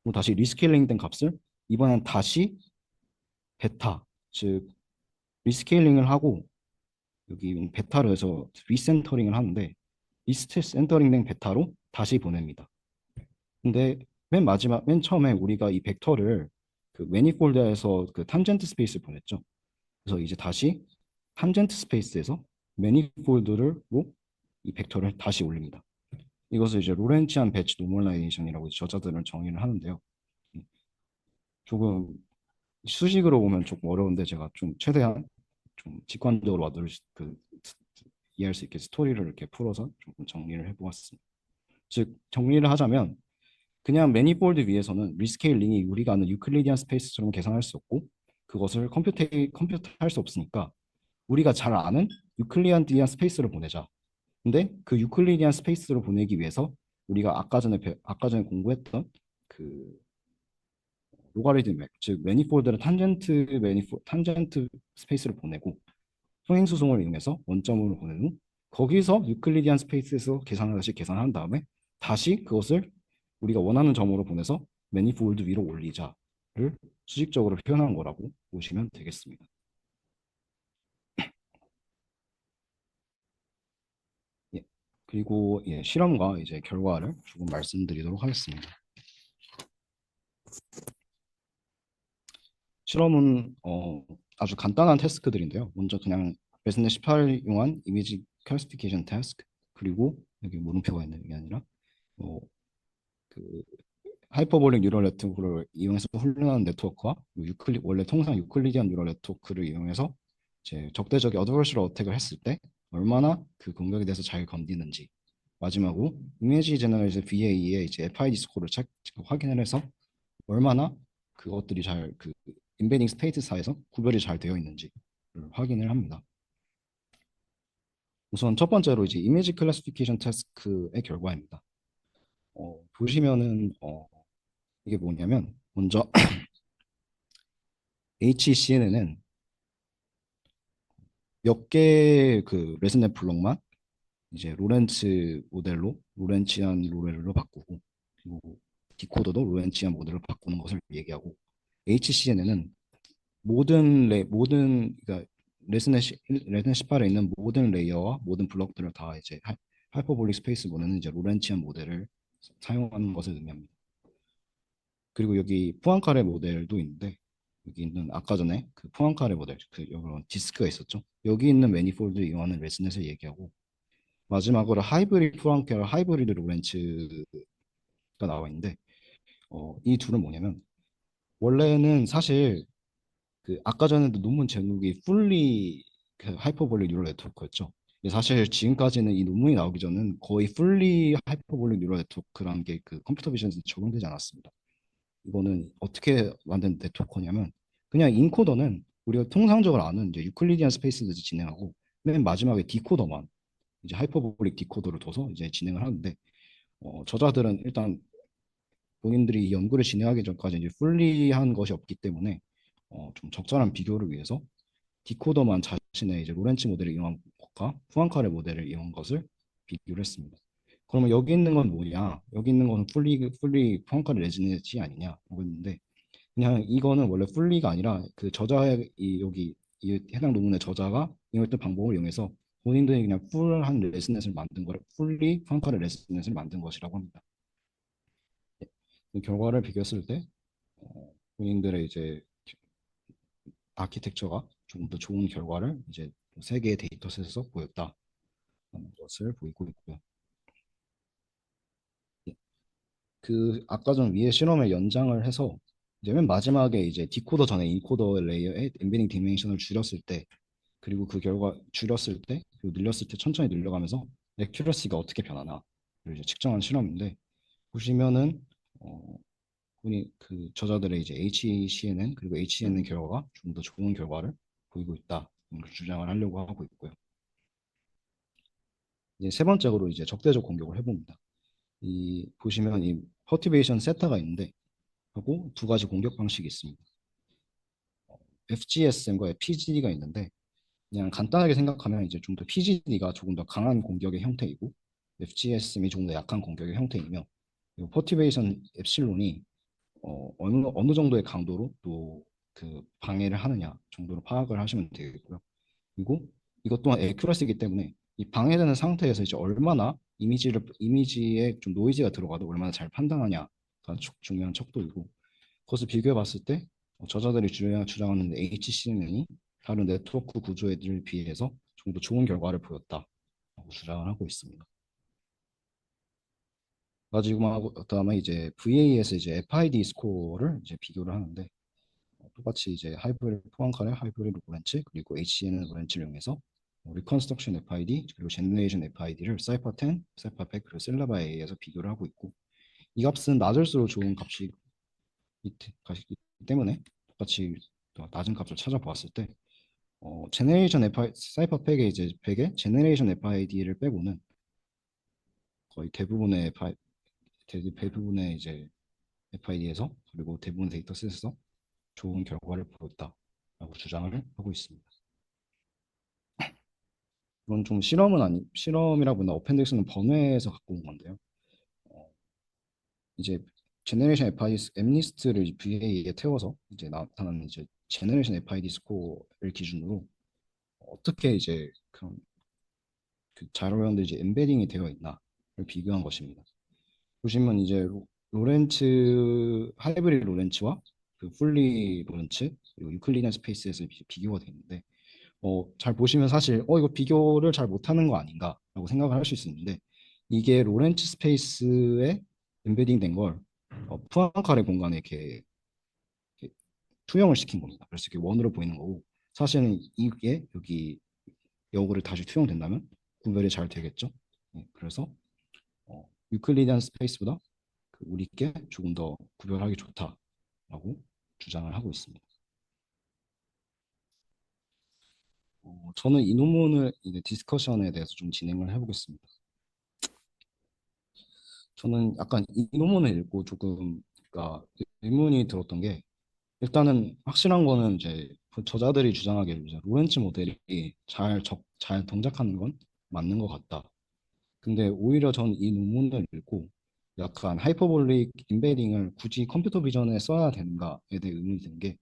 그리고 다시 리스케일링 된 값을 이번엔 다시 베타, 즉 리스케일링을 하고 여기 베타로 해서 리센터링을 하는데 리센터링 된 베타로 다시 보냅니다. 근데 맨 처음에 우리가 이 벡터를 그 매니폴드에서 그 탄젠트 스페이스를 보냈죠. 그래서 이제 다시 탄젠트 스페이스에서 매니폴드로 이 벡터를 다시 올립니다. 이것을 이제 로렌치안 배치 노멀라이제이션이라고 저자들은 정의를 하는데요. 조금 수식으로 보면 조금 어려운데 제가 좀 최대한 좀 직관적으로 이해할 수 있게 스토리를 이렇게 풀어서 조금 정리를 해보았습니다. 즉 정리를 하자면 그냥 매니폴드 위에서는 리스케일링이 우리가 아는 유클리디안 스페이스처럼 계산할 수 없고 그것을 컴퓨터할 수 없으니까 우리가 잘 아는 유클리디안 스페이스를 보내자. 근데 그 유클리디안 스페이스로 보내기 위해서 우리가 아까 전에 공부했던 그 로가리드맥, 즉 매니폴드를 탄젠트 스페이스를 보내고 평행수송을 이용해서 원점으로 보낸 후 거기서 유클리디안 스페이스에서 다시 계산한 다음에 다시 그것을 우리가 원하는 점으로 보내서 매니폴드 위로 올리자를 수직적으로 표현한 거라고 보시면 되겠습니다. 예. 그리고 예, 실험과 이제 결과를 조금 말씀드리도록 하겠습니다. 실험은 아주 간단한 태스크들인데요. 먼저 그냥 레슨넷 18 이용한 이미지 클래시피케이션 태스크 그리고 여기 물음표가 있는 게 아니라 어, 그 하이퍼볼릭 뉴럴 네트워크를 이용해서 훈련하는 네트워크와 원래 통상 유클리디안 뉴럴 네트워크를 이용해서 이제 적대적인 어드버셜 어택을 했을 때 얼마나 그 공격에 대해서 잘 견디는지 마지막으로 이미지 제너레이션 VA의 이제 FID 스코어를 확인을 해서 얼마나 그것들이 그 인베딩 스테이트사에서 구별이 잘 되어 있는지를 확인을 합니다. 우선 첫 번째로 이제 이미지 클래시피케이션 태스크의 결과입니다. 보시면은 이게 뭐냐면 먼저 HCNN은 몇 개의 그 레슨넷 블록만 이제 로렌치안 모델로 바꾸고 그리고 디코더도 로렌치안 모델로 바꾸는 것을 얘기하고 HCNN은 그러니까 레슨넷 18에 있는 모든 레이어와 모든 블록들을 다 이제 하이퍼볼릭 스페이스 보내는 이제 로렌치안 모델을 사용하는 것을 의미합니다. 그리고 여기 푸앙카레 모델도 있는데 여기 있는 아까 전에 그 푸앙카레 모델 여기 디스크가 있었죠. 여기 있는 매니폴드 이용하는 레슨넷을 얘기하고 마지막으로 하이브리드 푸앙카레 하이브리드 로렌츠가 나와 있는데 이 둘은 뭐냐면 원래는 사실 그 아까 전에도 논문 제목이 풀리 그 하이퍼볼릭 뉴럴 네트워크였죠. 근데 사실 지금까지는 이 논문이 나오기 전은 거의 풀리 하이퍼볼릭 뉴럴 네트워크라는 게 그 컴퓨터 비전에 적용되지 않았습니다. 이거는 어떻게 만든 네트워크냐면 그냥 인코더는 우리가 통상적으로 아는 이제 유클리디안 스페이스에서 진행하고 맨 마지막에 디코더만 이제 하이퍼볼릭 디코더를 둬서 이제 진행을 하는데 저자들은 일단 본인들이 이 연구를 진행하기 전까지 이제 풀리한 것이 없기 때문에 좀 적절한 비교를 위해서 디코더만 자신의 이제 로렌츠 모델을 이용한 것과 푸앙카레 모델을 이용한 것을 비교를 했습니다. 그러면 여기 있는 건 뭐냐? 여기 있는 건 풀리 푸앙카레 레지넷이 아니냐? 라고 했는데 그냥 이거는 원래 풀리가 아니라 그 저자의 여기 이 해당 논문의 저자가 이용했던 방법을 이용해서 본인들이 그냥 풀한 레슨넷을 만든 거를 풀리 펑카를 레슨넷을 만든 것이라고 합니다. 이 결과를 비교했을 때 본인들의 이제 아키텍처가 좀 더 좋은 결과를 이제 세 개의 데이터셋에서 보였다는 것을 보이고 있고요. 예, 그 아까 전 위에 실험의 연장을 해서 이제 맨 마지막에 이제 디코더 전에 인코더 레이어의 엠베딩 디멘션을 줄였을 때 그리고 그 결과 줄였을 때 그리고 늘렸을 때 천천히 늘려가면서 액큐러시가 어떻게 변하나 를 이제 측정한 실험인데 보시면은 어, 분이 그 저자들의 이제 HCNN 그리고 HCNN 결과가 좀 더 좋은 결과를 보이고 있다 주장을 하려고 하고 있고요. 이제 세 번째로 이제 적대적 공격을 해봅니다. 이 보시면 이 퍼티베이션 세타가 있는데 하고 두 가지 공격 방식이 있습니다. FGSM과 PGD가 있는데 그냥 간단하게 생각하면 이제 좀 더 PGD가 조금 더 강한 공격의 형태이고 FGSM이 조금 더 약한 공격의 형태이며 그리고 퍼티베이션 엡실론이 어느 정도의 강도로 또 그 방해를 하느냐 정도로 파악을 하시면 되겠고요. 그리고 이것 또한 에큐러시이기 때문에 이 방해되는 상태에서 이제 얼마나 이미지에 좀 노이즈가 들어가도 얼마나 잘 판단하냐가 중요한 척도이고 그것을 비교해 봤을 때 저자들이 주장하는 HCNN이 다른 네트워크 구조에 비해서 좀 더 좋은 결과를 보였다라고 주장을 하고 있습니다. 가지고 그다음에 이제 VA에서 이제 FID 스코어를 이제 비교를 하는데 똑같이 이제 하이브리드 포항카레, 하이브리드 로렌츠 그리고 HCN 로렌츠를 이용해서 리컨스트럭션 FID 그리고 제너레이션 FID를 사이퍼 10, 사이퍼 100 그리고 셀라바에 의해서 비교를 하고 있고 이 값은 낮을수록 좋은 값이 있기 때문에 똑같이 또 낮은 값을 찾아보았을 때 제너레이션 FI 사이퍼 100의 이제 100의 제너레이션 FID를 빼고는 거의 대부분의 이제 FID에서 그리고 대부분 데이터셋에서 좋은 결과를 보였다라고 주장을 하고 있습니다. 이건 좀 실험이라고나 어펜딩스는 번외에서 갖고 온 건데요. 어, 이제 제너레이션 FID 엠리스트를 VA에 태워서 이제 나타나는 이제 제너레이션 FID 스코어를 기준으로 어떻게 이제 그런 그 자료형들 이제 엠베딩이 되어 있나를 비교한 것입니다. 보시면 이제 하이브리드 로렌츠와 그 풀리 로렌츠 그리고 유클리디안 스페이스에서 비교가 되는데 잘 보시면 사실 이거 비교를 잘 못하는 거 아닌가라고 생각을 할 수 있는데 이게 로렌츠 스페이스에 엠베딩 된 걸 푸앙카레 공간에 이렇게 투영을 시킨 겁니다. 그래서 이게 원으로 보이는 거고 사실은 이게 여기 역으로 다시 투영된다면 구별이 잘 되겠죠. 그래서 유클리디안 스페이스보다 그 우리께 조금 더 구별하기 좋다라고 주장을 하고 있습니다. 저는 이 논문을 이제 디스커션에 대해서 좀 진행을 해보겠습니다. 저는 약간 이 논문을 읽고 조금 그러니까 의문이 들었던 게 일단은 확실한 거는 이제 그 저자들이 주장하기로 이제 로렌츠 모델이 잘 동작하는 건 맞는 것 같다. 근데 오히려 전 이 논문을 읽고 약간 하이퍼볼릭 임베딩을 굳이 컴퓨터 비전에 써야 되는가에 대해 의문이 드는 게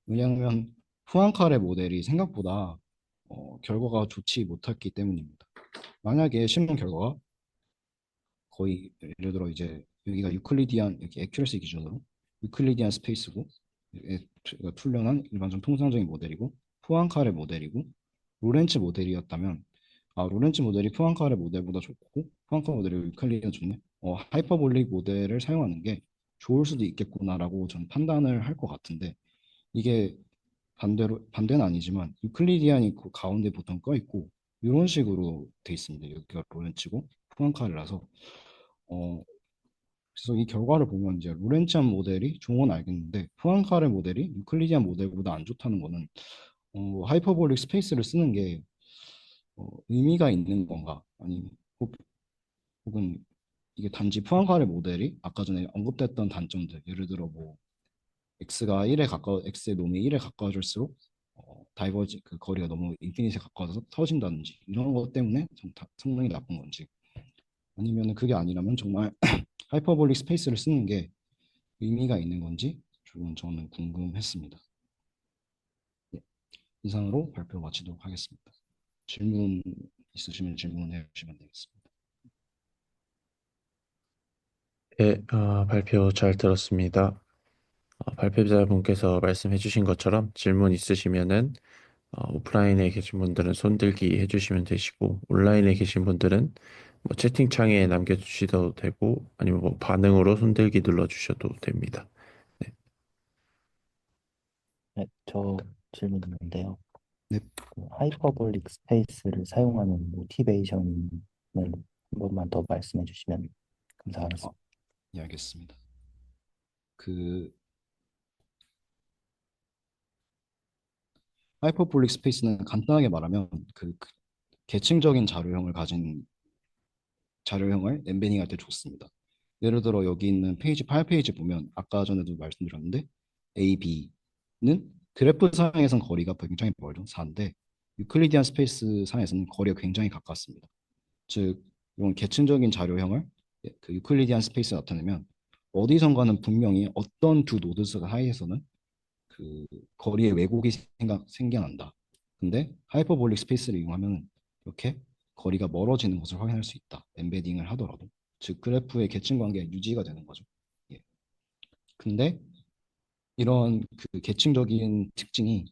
왜냐하면 후안카레 모델이 생각보다 결과가 좋지 못했기 때문입니다. 만약에 실험 결과가 거의 예를 들어 이제 여기가 유클리디안 이렇게 액큐러시 기준으로 유클리디안 스페이스고 풀려난 일반적 통상적인 모델이고 포앙카레 모델이고 로렌츠 모델이었다면 로렌츠 모델이 포앙카레 모델보다 좋고 포앙카레 모델이 유클리디안 좋네 하이퍼볼릭 모델을 사용하는 게 좋을 수도 있겠구나라고 저는 판단을 할 것 같은데 이게 반대는 아니지만 유클리디안이 그 가운데 보통 꺼 있고 이런 식으로 돼 있습니다. 여기가 로렌츠고 포앙카레라서 어, 그래서 이 결과를 보면 이제 로렌치안 모델이 좋은 건 알겠는데 포앙카레 모델이 유클리디안 모델보다 안 좋다는 거는 하이퍼볼릭 스페이스를 쓰는 게 의미가 있는 건가 아니면 혹은 이게 단지 포앙카레 모델이 아까 전에 언급됐던 단점들 예를 들어 뭐 x의 놈이 1에 가까워질수록 다이버지 그 거리가 너무 인피니트에 가까워서 터진다든지 이런 것 때문에 성능이 나쁜 건지 아니면 그게 아니라면 정말 하이퍼볼릭 스페이스를 쓰는 게 의미가 있는 건지 조금 저는 궁금했습니다. 예, 이상으로 발표 마치도록 하겠습니다. 질문 있으시면 질문해 주시면 되겠습니다. 네, 발표 잘 들었습니다. 발표자분께서 말씀해 주신 것처럼 질문 있으시면은 오프라인에 계신 분들은 손들기 해주시면 되시고 온라인에 계신 분들은 뭐 채팅창에 남겨주셔도 되고 아니면 뭐 반응으로 손들기 눌러주셔도 됩니다. 네. 네, 저 질문 있는데요. 네, 그 하이퍼볼릭 스페이스를 사용하는 모티베이션을 한 번만 더 말씀해 주시면 아, 감사하겠습니다. 예, 알겠습니다. 그 하이퍼볼릭 스페이스는 간단하게 말하면 그 계층적인 자료형을 가진 자료형을 엠베딩할 때 좋습니다. 예를 들어 여기 있는 페이지 8페이지 보면 아까 전에도 말씀드렸는데 A, B는 그래프 상에서는 거리가 굉장히 멀죠. 4인데 유클리디안 스페이스 상에서는 거리가 굉장히 가깝습니다. 즉 이런 계층적인 자료형을 그 유클리디안 스페이스에 나타내면 어디선가는 분명히 어떤 두 노드 사이에서는 그 거리의 왜곡이 생겨난다. 근데 하이퍼볼릭 스페이스를 이용하면 이렇게 거리가 멀어지는 것을 확인할 수 있다. 엠베딩을 하더라도. 즉 그래프의 계층 관계가 유지가 되는 거죠. 예. 근데 이런 그 계층적인 특징이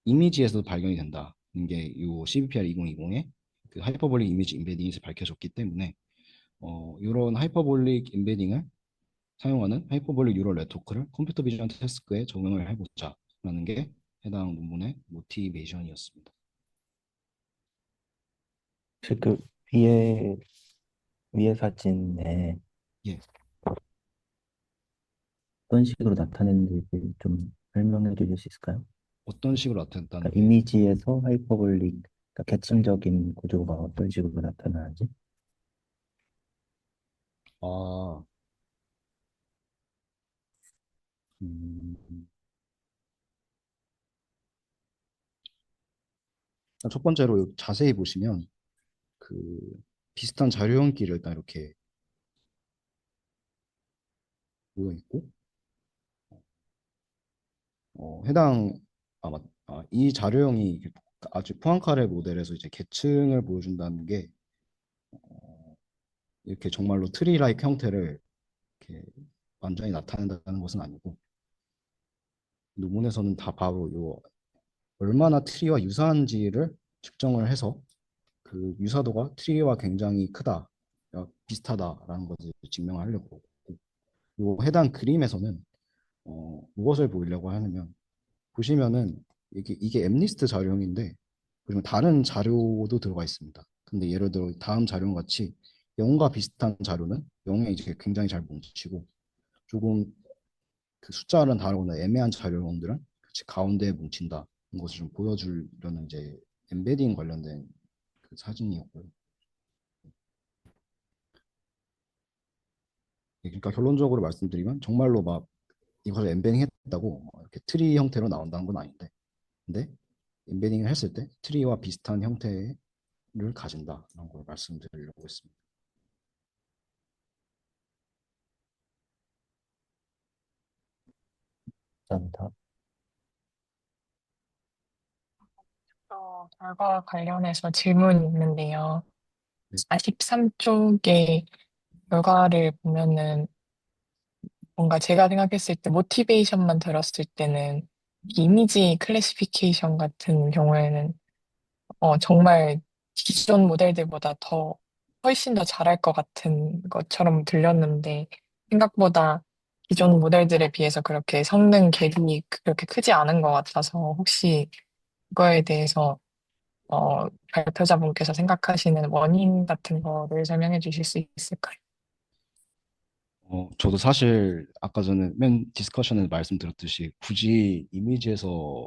이미지에서도 발견이 된다. 이게 이 CVPR 2020의 그 하이퍼볼릭 이미지 임베딩에서 밝혀졌기 때문에 이런 하이퍼볼릭 임베딩을 사용하는 하이퍼볼릭 뉴럴 네트워크를 컴퓨터 비전 태스크에 적용을 해보자라는 게 해당 논문의 모티베이션이었습니다. 혹시 그 위에 위에 사진에 예, 어떤 식으로 나타내는지 좀 설명해 주실 수 있을까요? 어떤 식으로 나타났다는 그러니까 게, 이미지에서 하이퍼볼릭, 그러니까 계층적인 구조가 어떤 식으로 나타나는지. 아, 음, 첫 번째로 자세히 보시면 그 비슷한 자료형끼리 일단 이렇게 모여 있고, 해당 이 자료형이 아주 포항카레 모델에서 이제 계층을 보여준다는 게 이렇게 정말로 트리-like 형태를 이렇게 완전히 나타낸다는 것은 아니고 논문에서는 다 바로 요 얼마나 트리와 유사한지를 측정을 해서 그 유사도가 트리와 굉장히 크다, 비슷하다라는 것을 증명하려고 하고 요 해당 그림에서는 무엇을 보이려고 하냐면 보시면은 이게 엠리스트 자료형인데 그리고 다른 자료도 들어가 있습니다. 근데 예를 들어 다음 자료와 같이 0과 비슷한 자료는 0에 이제 굉장히 잘 뭉치고 조금 그 숫자는 다르거나 애매한 자료형들은 같이 가운데에 뭉친다. 이런 것을 좀 보여주려는 이제 엠베딩 관련된 그 사진이었고요. 예, 그러니까 결론적으로 말씀드리면 정말로 막 이걸 엠베딩 했다고 이렇게 트리 형태로 나온다는 건 아닌데 근데 엠베딩을 했을 때 트리와 비슷한 형태를 가진다라는 걸 말씀드리려고 했습니다. 감사합니다. 결과 관련해서 질문이 있는데요. 네. 43쪽의 결과를 보면은 뭔가 제가 생각했을 때 모티베이션만 들었을 때는 이미지 클래시피케이션 같은 경우에는 정말 기존 모델들보다 더 훨씬 더 잘할 것 같은 것처럼 들렸는데 생각보다 기존 모델들에 비해서 그렇게 성능 갭이 그렇게 크지 않은 것 같아서 혹시 그거에 대해서 발표자분께서 생각하시는 원인 같은 거를 설명해 주실 수 있을까요? 저도 사실 아까 전에 맨 디스커션에 말씀드렸듯이 굳이 이미지에서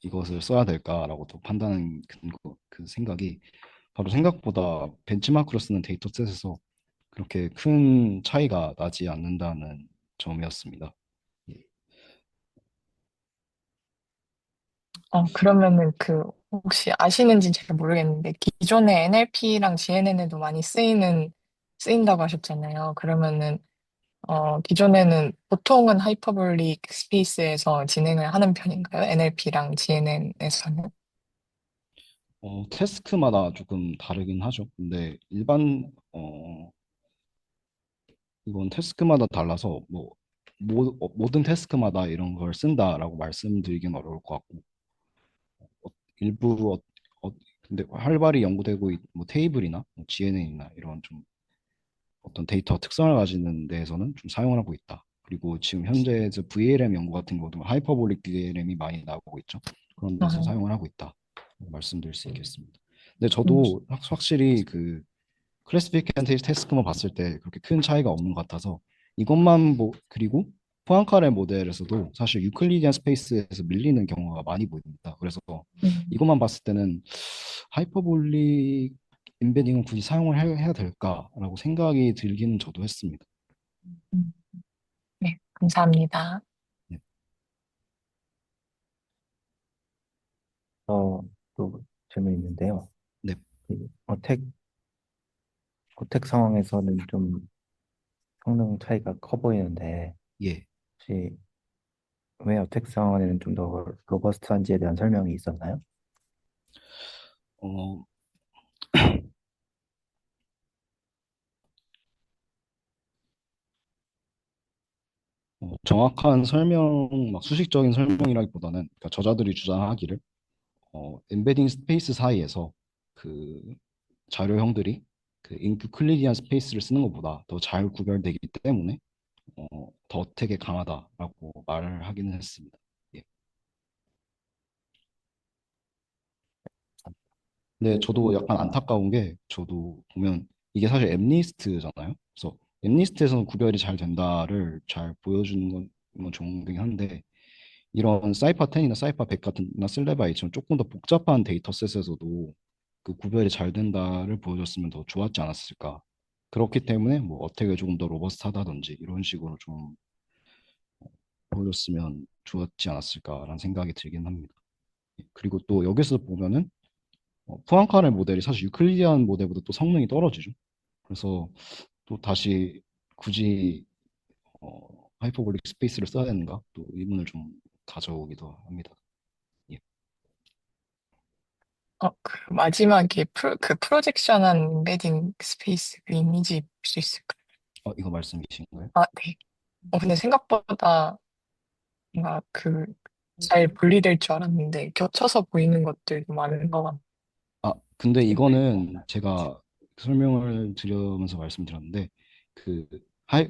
이것을 써야 될까라고 또 판단한 그 생각이 바로 생각보다 벤치마크로 쓰는 데이터셋에서 그렇게 큰 차이가 나지 않는다는 점이었습니다. 예. 그러면은 혹시 아시는지 잘 모르겠는데, 기존에 NLP랑 GNN에도 많이 쓰인다고 하셨잖아요. 그러면은, 기존에는 보통은 하이퍼볼릭 스페이스에서 진행을 하는 편인가요? NLP랑 GNN에서는? 태스크마다 조금 다르긴 하죠. 근데 일반 이건 태스크마다 달라서 모든 태스크마다 이런 걸 쓴다라고 말씀드리긴 어려울 것 같고 어, 일부 근데 활발히 연구되고 뭐 테이블이나 뭐 GNN이나 이런 좀 어떤 데이터 특성을 가지는 데에서는 좀 사용을 하고 있다. 그리고 지금 현재 VLM 연구 같은 경우도 하이퍼볼릭 VLM이 많이 나오고 있죠. 그런 데서 아, 사용을 하고 있다. 말씀드릴 수 있겠습니다. 근데 음, 저도 확실히 그 클래시피케이션 테스트만 봤을 때 그렇게 큰 차이가 없는 것 같아서 이것만 그리고 포항카레 모델에서도 사실 유클리디안 스페이스에서 밀리는 경우가 많이 보입니다. 그래서 음, 이것만 봤을 때는 하이퍼볼릭 임베딩을 굳이 사용을 해야 될까라고 생각이 들기는 저도 했습니다. 음. 네, 감사합니다. 네, 또 질문 있는데요. 네, 그 어택 상황에서는 좀 성능 차이가 커 보이는데, 예. 혹시 왜 어택 상황에는 좀 더 로버스트한지에 대한 설명이 있었나요? 어, 정확한 설명, 막 수식적인 설명이라기보다는 그러니까 저자들이 주장하기를 엔베딩 스페이스 사이에서 그 자료형들이 그 인큐클리디안 스페이스를 쓰는 것보다 더 잘 구별되기 때문에 더 어택에 강하다라고 말을 하기는 했습니다. 예. 근데 저도 약간 안타까운 게 저도 보면 이게 사실 엠니스트잖아요. 그래서 엠니스트에서는 구별이 잘 된다를 잘 보여주는 건 좋은 거긴 한데 이런 사이파 10이나 사이파 100 같은나 슬래바 이처럼 조금 더 복잡한 데이터셋에서도 그 구별이 잘 된다를 보여줬으면 더 좋았지 않았을까. 그렇기 때문에 뭐 어택을 조금 더 로버스트하다든지 이런 식으로 좀 보여줬으면 좋았지 않았을까라는 생각이 들긴 합니다. 그리고 또 여기서 보면은 포항카레 모델이 사실 유클리디안 모델보다 또 성능이 떨어지죠. 그래서 또 다시 굳이 하이퍼볼릭 스페이스를 써야 되는가 또 의문을 좀 가져오기도 합니다. 예. 그 마지막에 그 프로젝션한 임베딩 스페이스 그 이미지 볼 수 있을까요? 이거 말씀이신 거예요? 아, 네. 근데 생각보다 뭔가 잘 분리될 줄 알았는데 겹쳐서 보이는 것들도 많은 것 같아요. 근데 이거는 제가 설명을 드리면서 말씀드렸는데 그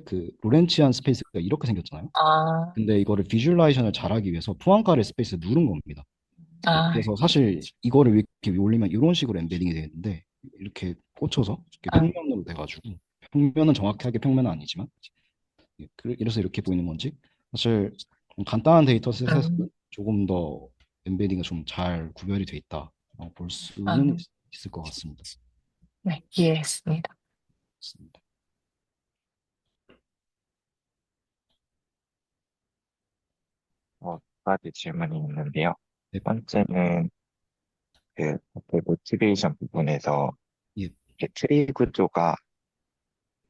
그 로렌치안 스페이스가 이렇게 생겼잖아요. 아, 근데 이거를 비주얼라이제이션을 잘하기 위해서 포항카레 스페이스를 누른 겁니다. 아, 그래서 사실 이거를 이렇게 올리면 이런 식으로 엠베딩이 되는데 이렇게 꽂혀서 이렇게 아, 평면으로 돼가지고 평면은 정확하게 평면은 아니지만 이래서 이렇게 보이는 건지 사실 간단한 데이터셋에서는 음, 조금 더 엠베딩이 좀 잘 구별이 돼 있다 볼 아, 수는 있을 것 같습니다. 네, 이해했습니다. 맞습니다. 두 가지 질문이 있는데요. 네, 첫 번째는 그 모티베이션 부분에서 예, 이게 트리 구조가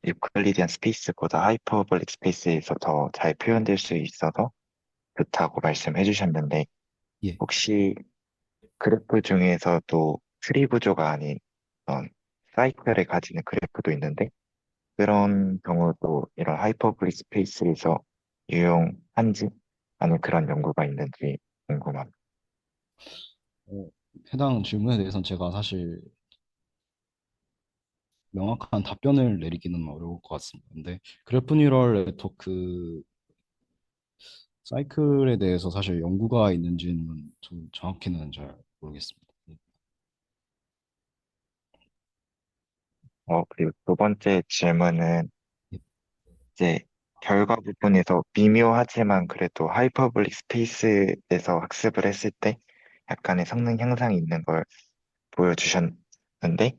유클리디안 스페이스보다 하이퍼볼릭 스페이스에서 더 잘 표현될 수 있어서 좋다고 말씀해 주셨는데, 예. 혹시 그래프 중에서도 트리 구조가 아닌 어떤 사이클을 가지는 그래프도 있는데, 그런 경우도 이런 하이퍼볼릭 스페이스에서 유용한지, 아니면 그런 연구가 있는지 궁금합니다. 어, 해당 질문에 대해서는 제가 사실 명확한 답변을 내리기는 어려울 것 같습니다. 근데 그래프 뉴럴 네트워크 사이클에 대해서 사실 연구가 있는지는 좀 정확히는 잘 모르겠습니다. 그리고 두 번째 질문은 예, 이제 결과 부분에서 미묘하지만 그래도 하이퍼블릭 스페이스에서 학습을 했을 때 약간의 성능 향상이 있는 걸 보여주셨는데,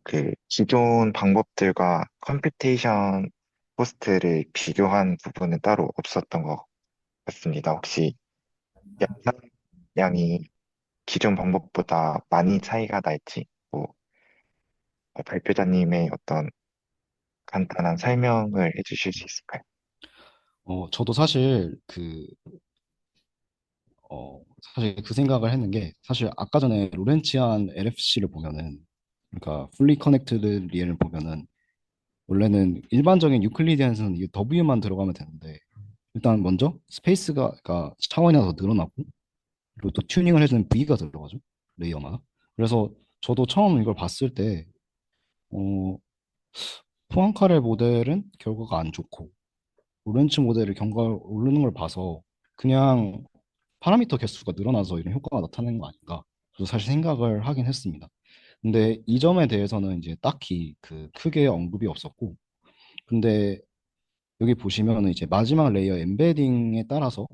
그 기존 방법들과 컴퓨테이션 코스트를 비교한 부분은 따로 없었던 것 같습니다. 혹시 연산량이 기존 방법보다 많이 차이가 날지, 뭐, 발표자님의 어떤 간단한 설명을 해주실 수 있을까요? 저도 사실 그 생각을 했는 게 사실 아까 전에 로렌치안 LFC를 보면은 그러니까 fully connected 리얼을 보면은 원래는 일반적인 유클리디안에서는 이 W만 들어가면 되는데 일단 먼저 스페이스가 그러니까 차원이 하나 더 늘어나고 그리고 또 튜닝을 해주는 V가 들어가죠. 레이어마다. 그래서 저도 처음 이걸 봤을 때 어, 포항카레 모델은 결과가 안 좋고 로렌츠 모델의 경과를 오르는 걸 봐서 그냥 파라미터 개수가 늘어나서 이런 효과가 나타나는 거 아닌가 저도 사실 생각을 하긴 했습니다. 근데 이 점에 대해서는 이제 딱히 그 크게 언급이 없었고 근데 여기 보시면은 이제 마지막 레이어 엠베딩에 따라서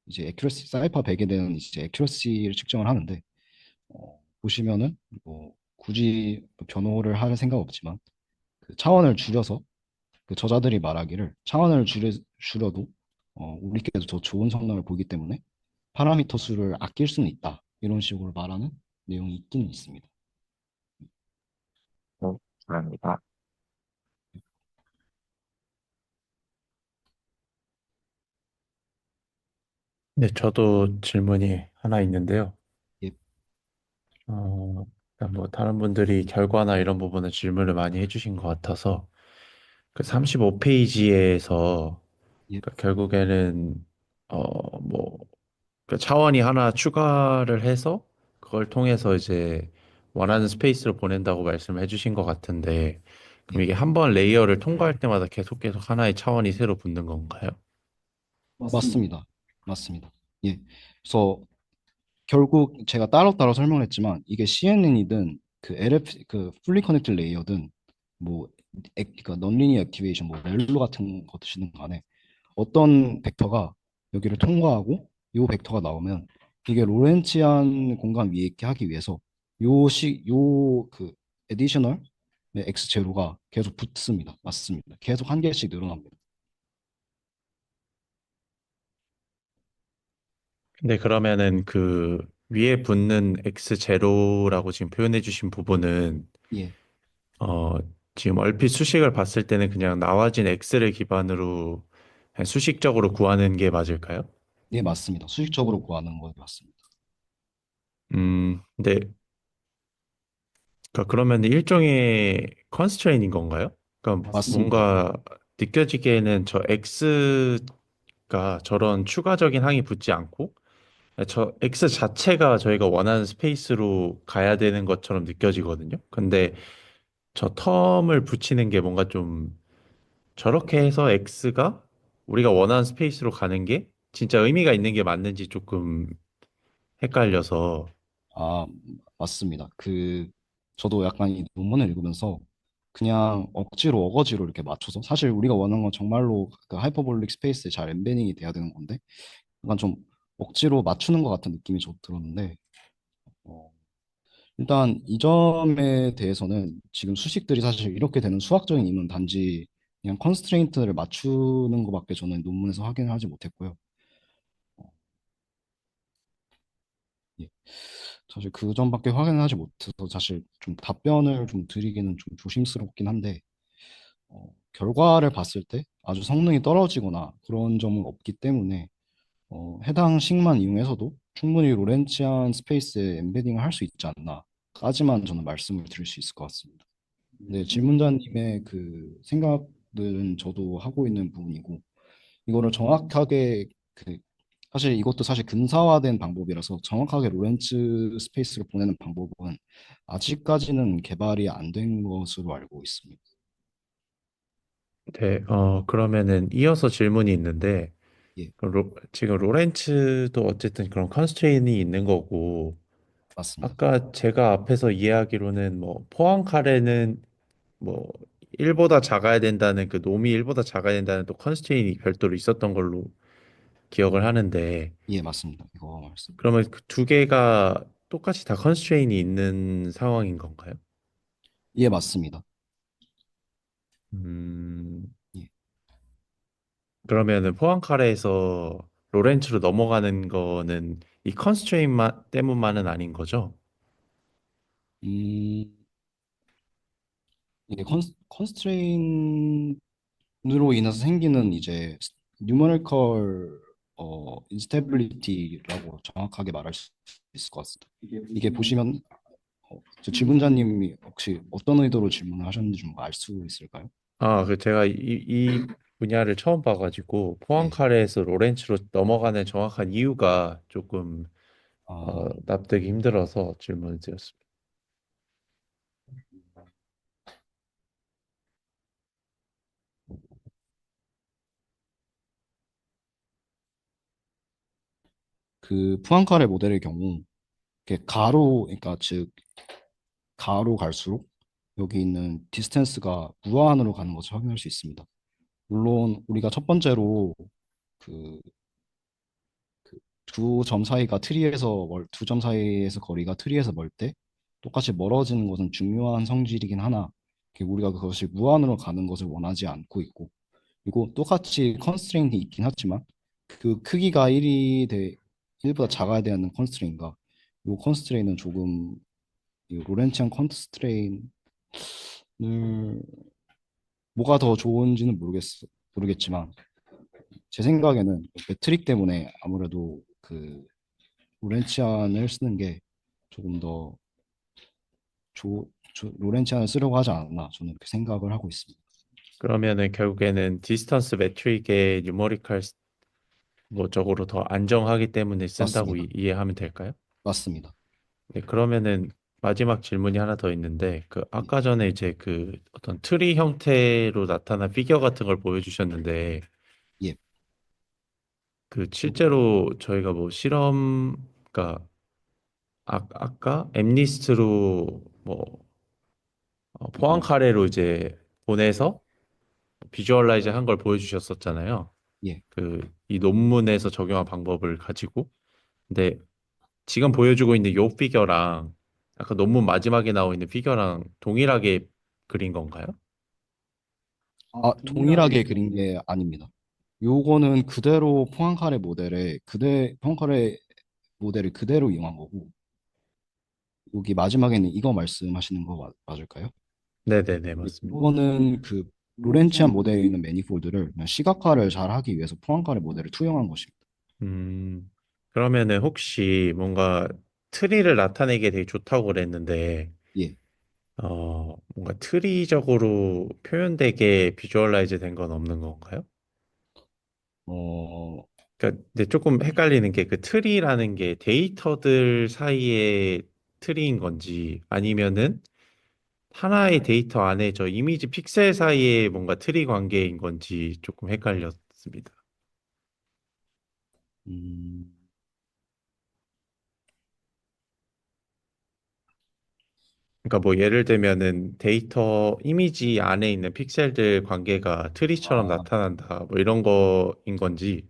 이제 액큐러시 사이퍼 100에 대한 이제 액큐러시를 측정을 하는데 보시면은 뭐 굳이 변호를 할 생각 없지만 그 차원을 줄여서 그 저자들이 말하기를 줄여도 우리께서 더 좋은 성능을 보이기 때문에 파라미터 수를 아낄 수는 있다 이런 식으로 말하는 내용이 있기는 있습니다. 네, 감사합니다. 네, 저도 질문이 하나 있는데요. 예, 일단 뭐 다른 분들이 결과나 이런 부분은 질문을 많이 해주신 것 같아서 그 35페이지에서 예, 결국에는 뭐 그 차원이 하나 추가를 해서 그걸 통해서 이제 원하는 스페이스로 보낸다고 말씀을 해주신 것 같은데 그럼 예, 이게 한 번 레이어를 통과할 때마다 계속 하나의 차원이 새로 붙는 건가요? 맞습니다. 맞습니다. 예. 그래서 결국 제가 따로따로 설명했지만 이게 CNN이든 그 LF 그 풀리 커넥트 레이어든 뭐 그러니까 넌리니어 액티베이션 뭐 렐로 같은 것이든 간에 어떤 벡터가 여기를 통과하고 요 벡터가 나오면 이게 로렌치안 공간 위에 있게 하기 위해서 요 그 에디셔널 x 제로가 계속 붙습니다. 맞습니다. 계속 한 개씩 늘어납니다. 근데 그러면은 그 위에 붙는 x0라고 지금 표현해 주신 부분은 예, 어, 지금 얼핏 수식을 봤을 때는 그냥 나와진 x를 기반으로 그냥 수식적으로 구하는 게 맞을까요? 예, 맞습니다. 수식적으로 구하는 거 맞습니다. 근데 그러면 일종의 컨스트레인인 건가요? 그러니까 맞습니다. 뭔가 느껴지기에는 저 x가 저런 추가적인 항이 붙지 않고 저 x 자체가 저희가 원하는 스페이스로 가야 되는 것처럼 느껴지거든요. 근데 저 텀을 붙이는 게 뭔가 좀 저렇게 해서 x가 우리가 원하는 스페이스로 가는 게 진짜 의미가 있는 게 맞는지 조금 헷갈려서. 아, 맞습니다. 저도 약간 이 논문을 읽으면서 그냥 억지로 어거지로 이렇게 맞춰서 사실 우리가 원하는 건 정말로 그 하이퍼볼릭 스페이스에 잘 엠베딩이 돼야 되는 건데 약간 좀 억지로 맞추는 것 같은 느낌이 좀 들었는데 어, 일단 이 점에 대해서는 지금 수식들이 사실 이렇게 되는 수학적인 이유는 단지 그냥 컨스트레인트를 맞추는 것밖에 저는 논문에서 확인을 하지 못했고요. 어, 예. 사실 그 점밖에 확인을 하지 못해서 사실 좀 답변을 좀 드리기는 좀 조심스럽긴 한데 결과를 봤을 때 아주 성능이 떨어지거나 그런 점은 없기 때문에 해당 식만 이용해서도 충분히 로렌치안 스페이스에 엠베딩을 할 수 있지 않나까지만 저는 말씀을 드릴 수 있을 것 같습니다. 네, 질문자님의 그 생각들은 저도 하고 있는 부분이고 이거를 정확하게 사실 이것도 사실 근사화된 방법이라서 정확하게 로렌츠 스페이스로 보내는 방법은 아직까지는 개발이 안 된 것으로 알고 있습니다. 네, 그러면은 이어서 질문이 있는데 예, 지금 로렌츠도 어쨌든 그런 컨스트레인이 있는 거고 맞습니다. 아까 제가 앞에서 이해하기로는 뭐 포항카레는 뭐 1보다 작아야 된다는 그 놈이 1보다 작아야 된다는 또 컨스트레인이 별도로 있었던 걸로 기억을 하는데 예, 맞습니다. 이거 말씀. 그러면 그 두 개가 똑같이 다 컨스트레인이 있는 상황인 건가요? 예, 맞습니다. 음, 예. 그러면은 포항카레에서 로렌츠로 넘어가는 거는 이 컨스트레인 때문만은 아닌 거죠? 음, 이게 컨스트레인으로 인해서 생기는 이제 뉴머리컬 인스테빌리티라고 정확하게 말할 수 있을 것 같습니다. 이게 보시면 저 질문자님이 혹시 어떤 의도로 질문을 하셨는지 좀 알 수 있을까요? 그 제가 이 분야를 처음 봐가지고 예. 포항카레에서 로렌츠로 넘어가는 정확한 이유가 조금 아, 납득이 힘들어서 질문을 드렸습니다. 그 푸앙카레 모델의 경우 이렇게 가로 그러니까 즉 가로 갈수록 여기 있는 디스턴스가 무한으로 가는 것을 확인할 수 있습니다. 물론 우리가 첫 번째로 그 두 점 사이가 트리에서 두 점 사이에서 거리가 트리에서 멀 때 똑같이 멀어지는 것은 중요한 성질이긴 하나 우리가 그것이 무한으로 가는 것을 원하지 않고 있고 그리고 똑같이 컨스트레인이 있긴 하지만 그 크기가 1보다 작아야 되는 컨스트레인과 이 컨스트레인은 조금 이 로렌치안 컨스트레인을 뭐가 더 좋은지는 모르겠지만 제 생각에는 매트릭 때문에 아무래도 그 로렌치안을 쓰는 게 조금 더 로렌치안을 쓰려고 하지 않았나 저는 그렇게 생각을 하고 있습니다. 그러면은 결국에는 디스턴스 매트릭의 뉴머리컬 쪽으로 더 안정하기 때문에 쓴다고 맞습니다. 이해하면 될까요? 맞습니다. 네, 그러면은 마지막 질문이 하나 더 있는데 그 네. 아까 전에 이제 그 어떤 트리 형태로 나타난 피겨 같은 걸 보여주셨는데 예. 그 실제로 저희가 뭐 실험 그러니까 아까 엠니스트로 뭐 포항 음, 카레로 이제 보내서 비주얼라이즈 한 걸 보여주셨었잖아요. 예. 그 이 논문에서 적용한 방법을 가지고. 근데 지금 보여주고 있는 요 피겨랑 아까 논문 마지막에 나와 있는 피겨랑 동일하게 그린 건가요? 동일하게 그린 게 아닙니다. 요거는 그대로 포항카레 모델을 그대로 이용한 거고 여기 마지막에는 이거 말씀하시는 거 맞을까요? 네네네, 네, 맞습니다. 이거는 그 로렌치안 모델에 있는 매니폴드를 그냥 시각화를 잘 하기 위해서 포항카레 모델을 투영한 것입니다. 그러면은 혹시 뭔가 트리를 나타내기에 되게 좋다고 그랬는데, 예. 뭔가 트리적으로 표현되게 비주얼라이즈 된 건 없는 건가요? 어, 그러니까 근데 조금 헷갈리는 게 그 트리라는 게 데이터들 사이의 트리인 건지 아니면은 하나의 데이터 안에 저 이미지 픽셀 사이에 뭔가 트리 관계인 건지 조금 헷갈렸습니다. 음, 그러니까 뭐 예를 들면은 데이터 이미지 안에 있는 픽셀들 관계가 트리처럼 아, 나타난다 뭐 이런 거인 건지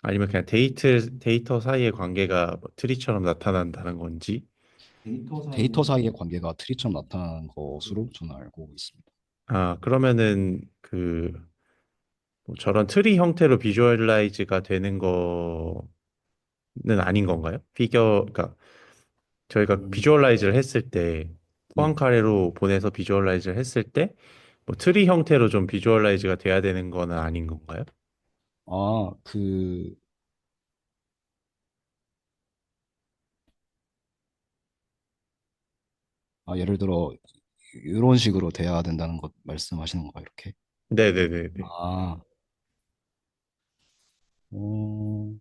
아니면 그냥 데이터 사이의 관계가 뭐 트리처럼 나타난다는 건지. 데이터 사이의 관계가 트리처럼 나타나는 것으로 저는 알고 있습니다. 그러면은 뭐 저런 트리 형태로 비주얼라이즈가 되는 거는 아닌 건가요? 그러니까 저희가 음, 비주얼라이즈를 했을 때 예. 포항카레로 보내서 비주얼라이즈를 했을 때 뭐 트리 형태로 좀 비주얼라이즈가 돼야 되는 거는 아닌 건가요? 아, 예를 들어 이런 식으로 돼야 된다는 것 말씀하시는 건가요, 이렇게? 네네네네. 아, 어,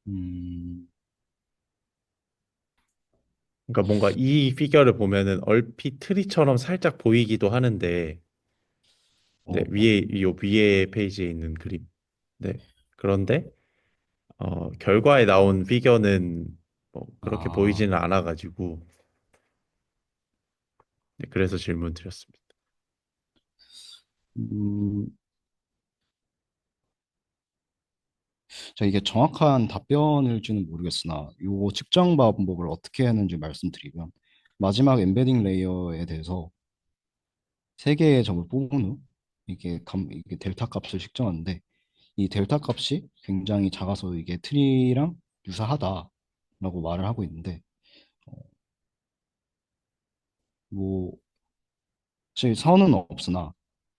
음, 그러니까 뭔가 이 피겨를 보면은 얼핏 트리처럼 살짝 보이기도 하는데, 네, 어, 위에 페이지에 있는 그림. 네. 그런데, 결과에 나온 피겨는 뭐 그렇게 아, 보이지는 않아가지고, 네, 그래서 질문 드렸습니다. 음, 이게 정확한 답변일지는 모르겠으나 요 측정 방법을 어떻게 하는지 말씀드리면 마지막 엔베딩 레이어에 대해서 세 개의 점을 뽑은 후 이게 델타 값을 측정하는데 이 델타 값이 굉장히 작아서 이게 트리랑 유사하다라고 말을 하고 있는데 뭐 사실 선은 없으나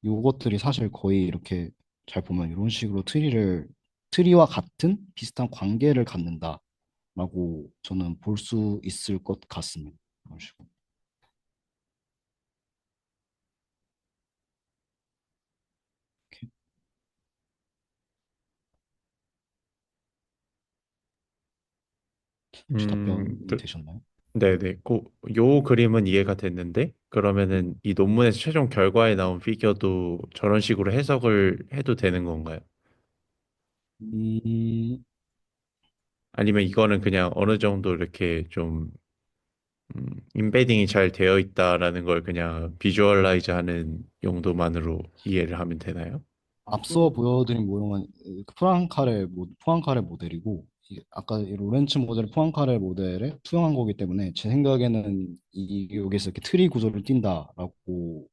요것들이 사실 거의 이렇게 잘 보면 이런 식으로 트리와 같은 비슷한 관계를 갖는다라고 저는 볼 수 있을 것 같습니다. 이런 식으로. 이렇게 혹시 답변이 그, 되셨나요? 네네. 요 그림은 이해가 됐는데, 그러면은 이 논문에서 최종 결과에 나온 피겨도 저런 식으로 해석을 해도 되는 건가요? 이, 아니면 이거는 그냥 어느 정도 이렇게 좀 임베딩이 잘 되어 있다라는 걸 그냥 비주얼라이즈 하는 용도만으로 이해를 하면 되나요? 앞서 보여드린 모형은 포항카레 모델이고 아까 이 로렌츠 모델 포항카레 모델에 투영한 거기 때문에 제 생각에는 여기서 이렇게 트리 구조를 띈다라고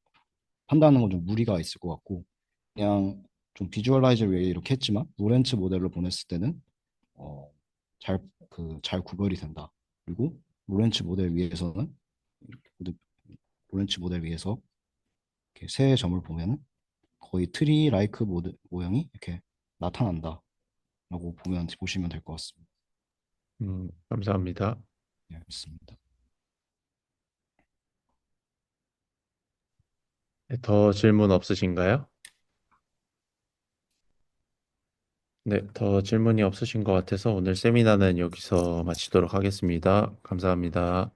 판단하는 건 좀 무리가 있을 것 같고 그냥 좀 비주얼라이즈를 위해 이렇게 했지만 로렌츠 모델로 보냈을 때는 어, 잘 구별이 된다. 그리고 로렌츠 모델 위에서는 이렇게 로렌츠 모델 위에서 이렇게 세 점을 보면은 거의 트리 라이크 모형이 이렇게 나타난다라고 보시면 될 것 같습니다. 감사합니다. 네, 알겠습니다. 네, 더 질문 없으신가요? 네, 더 질문이 없으신 것 같아서 오늘 세미나는 여기서 마치도록 하겠습니다. 감사합니다.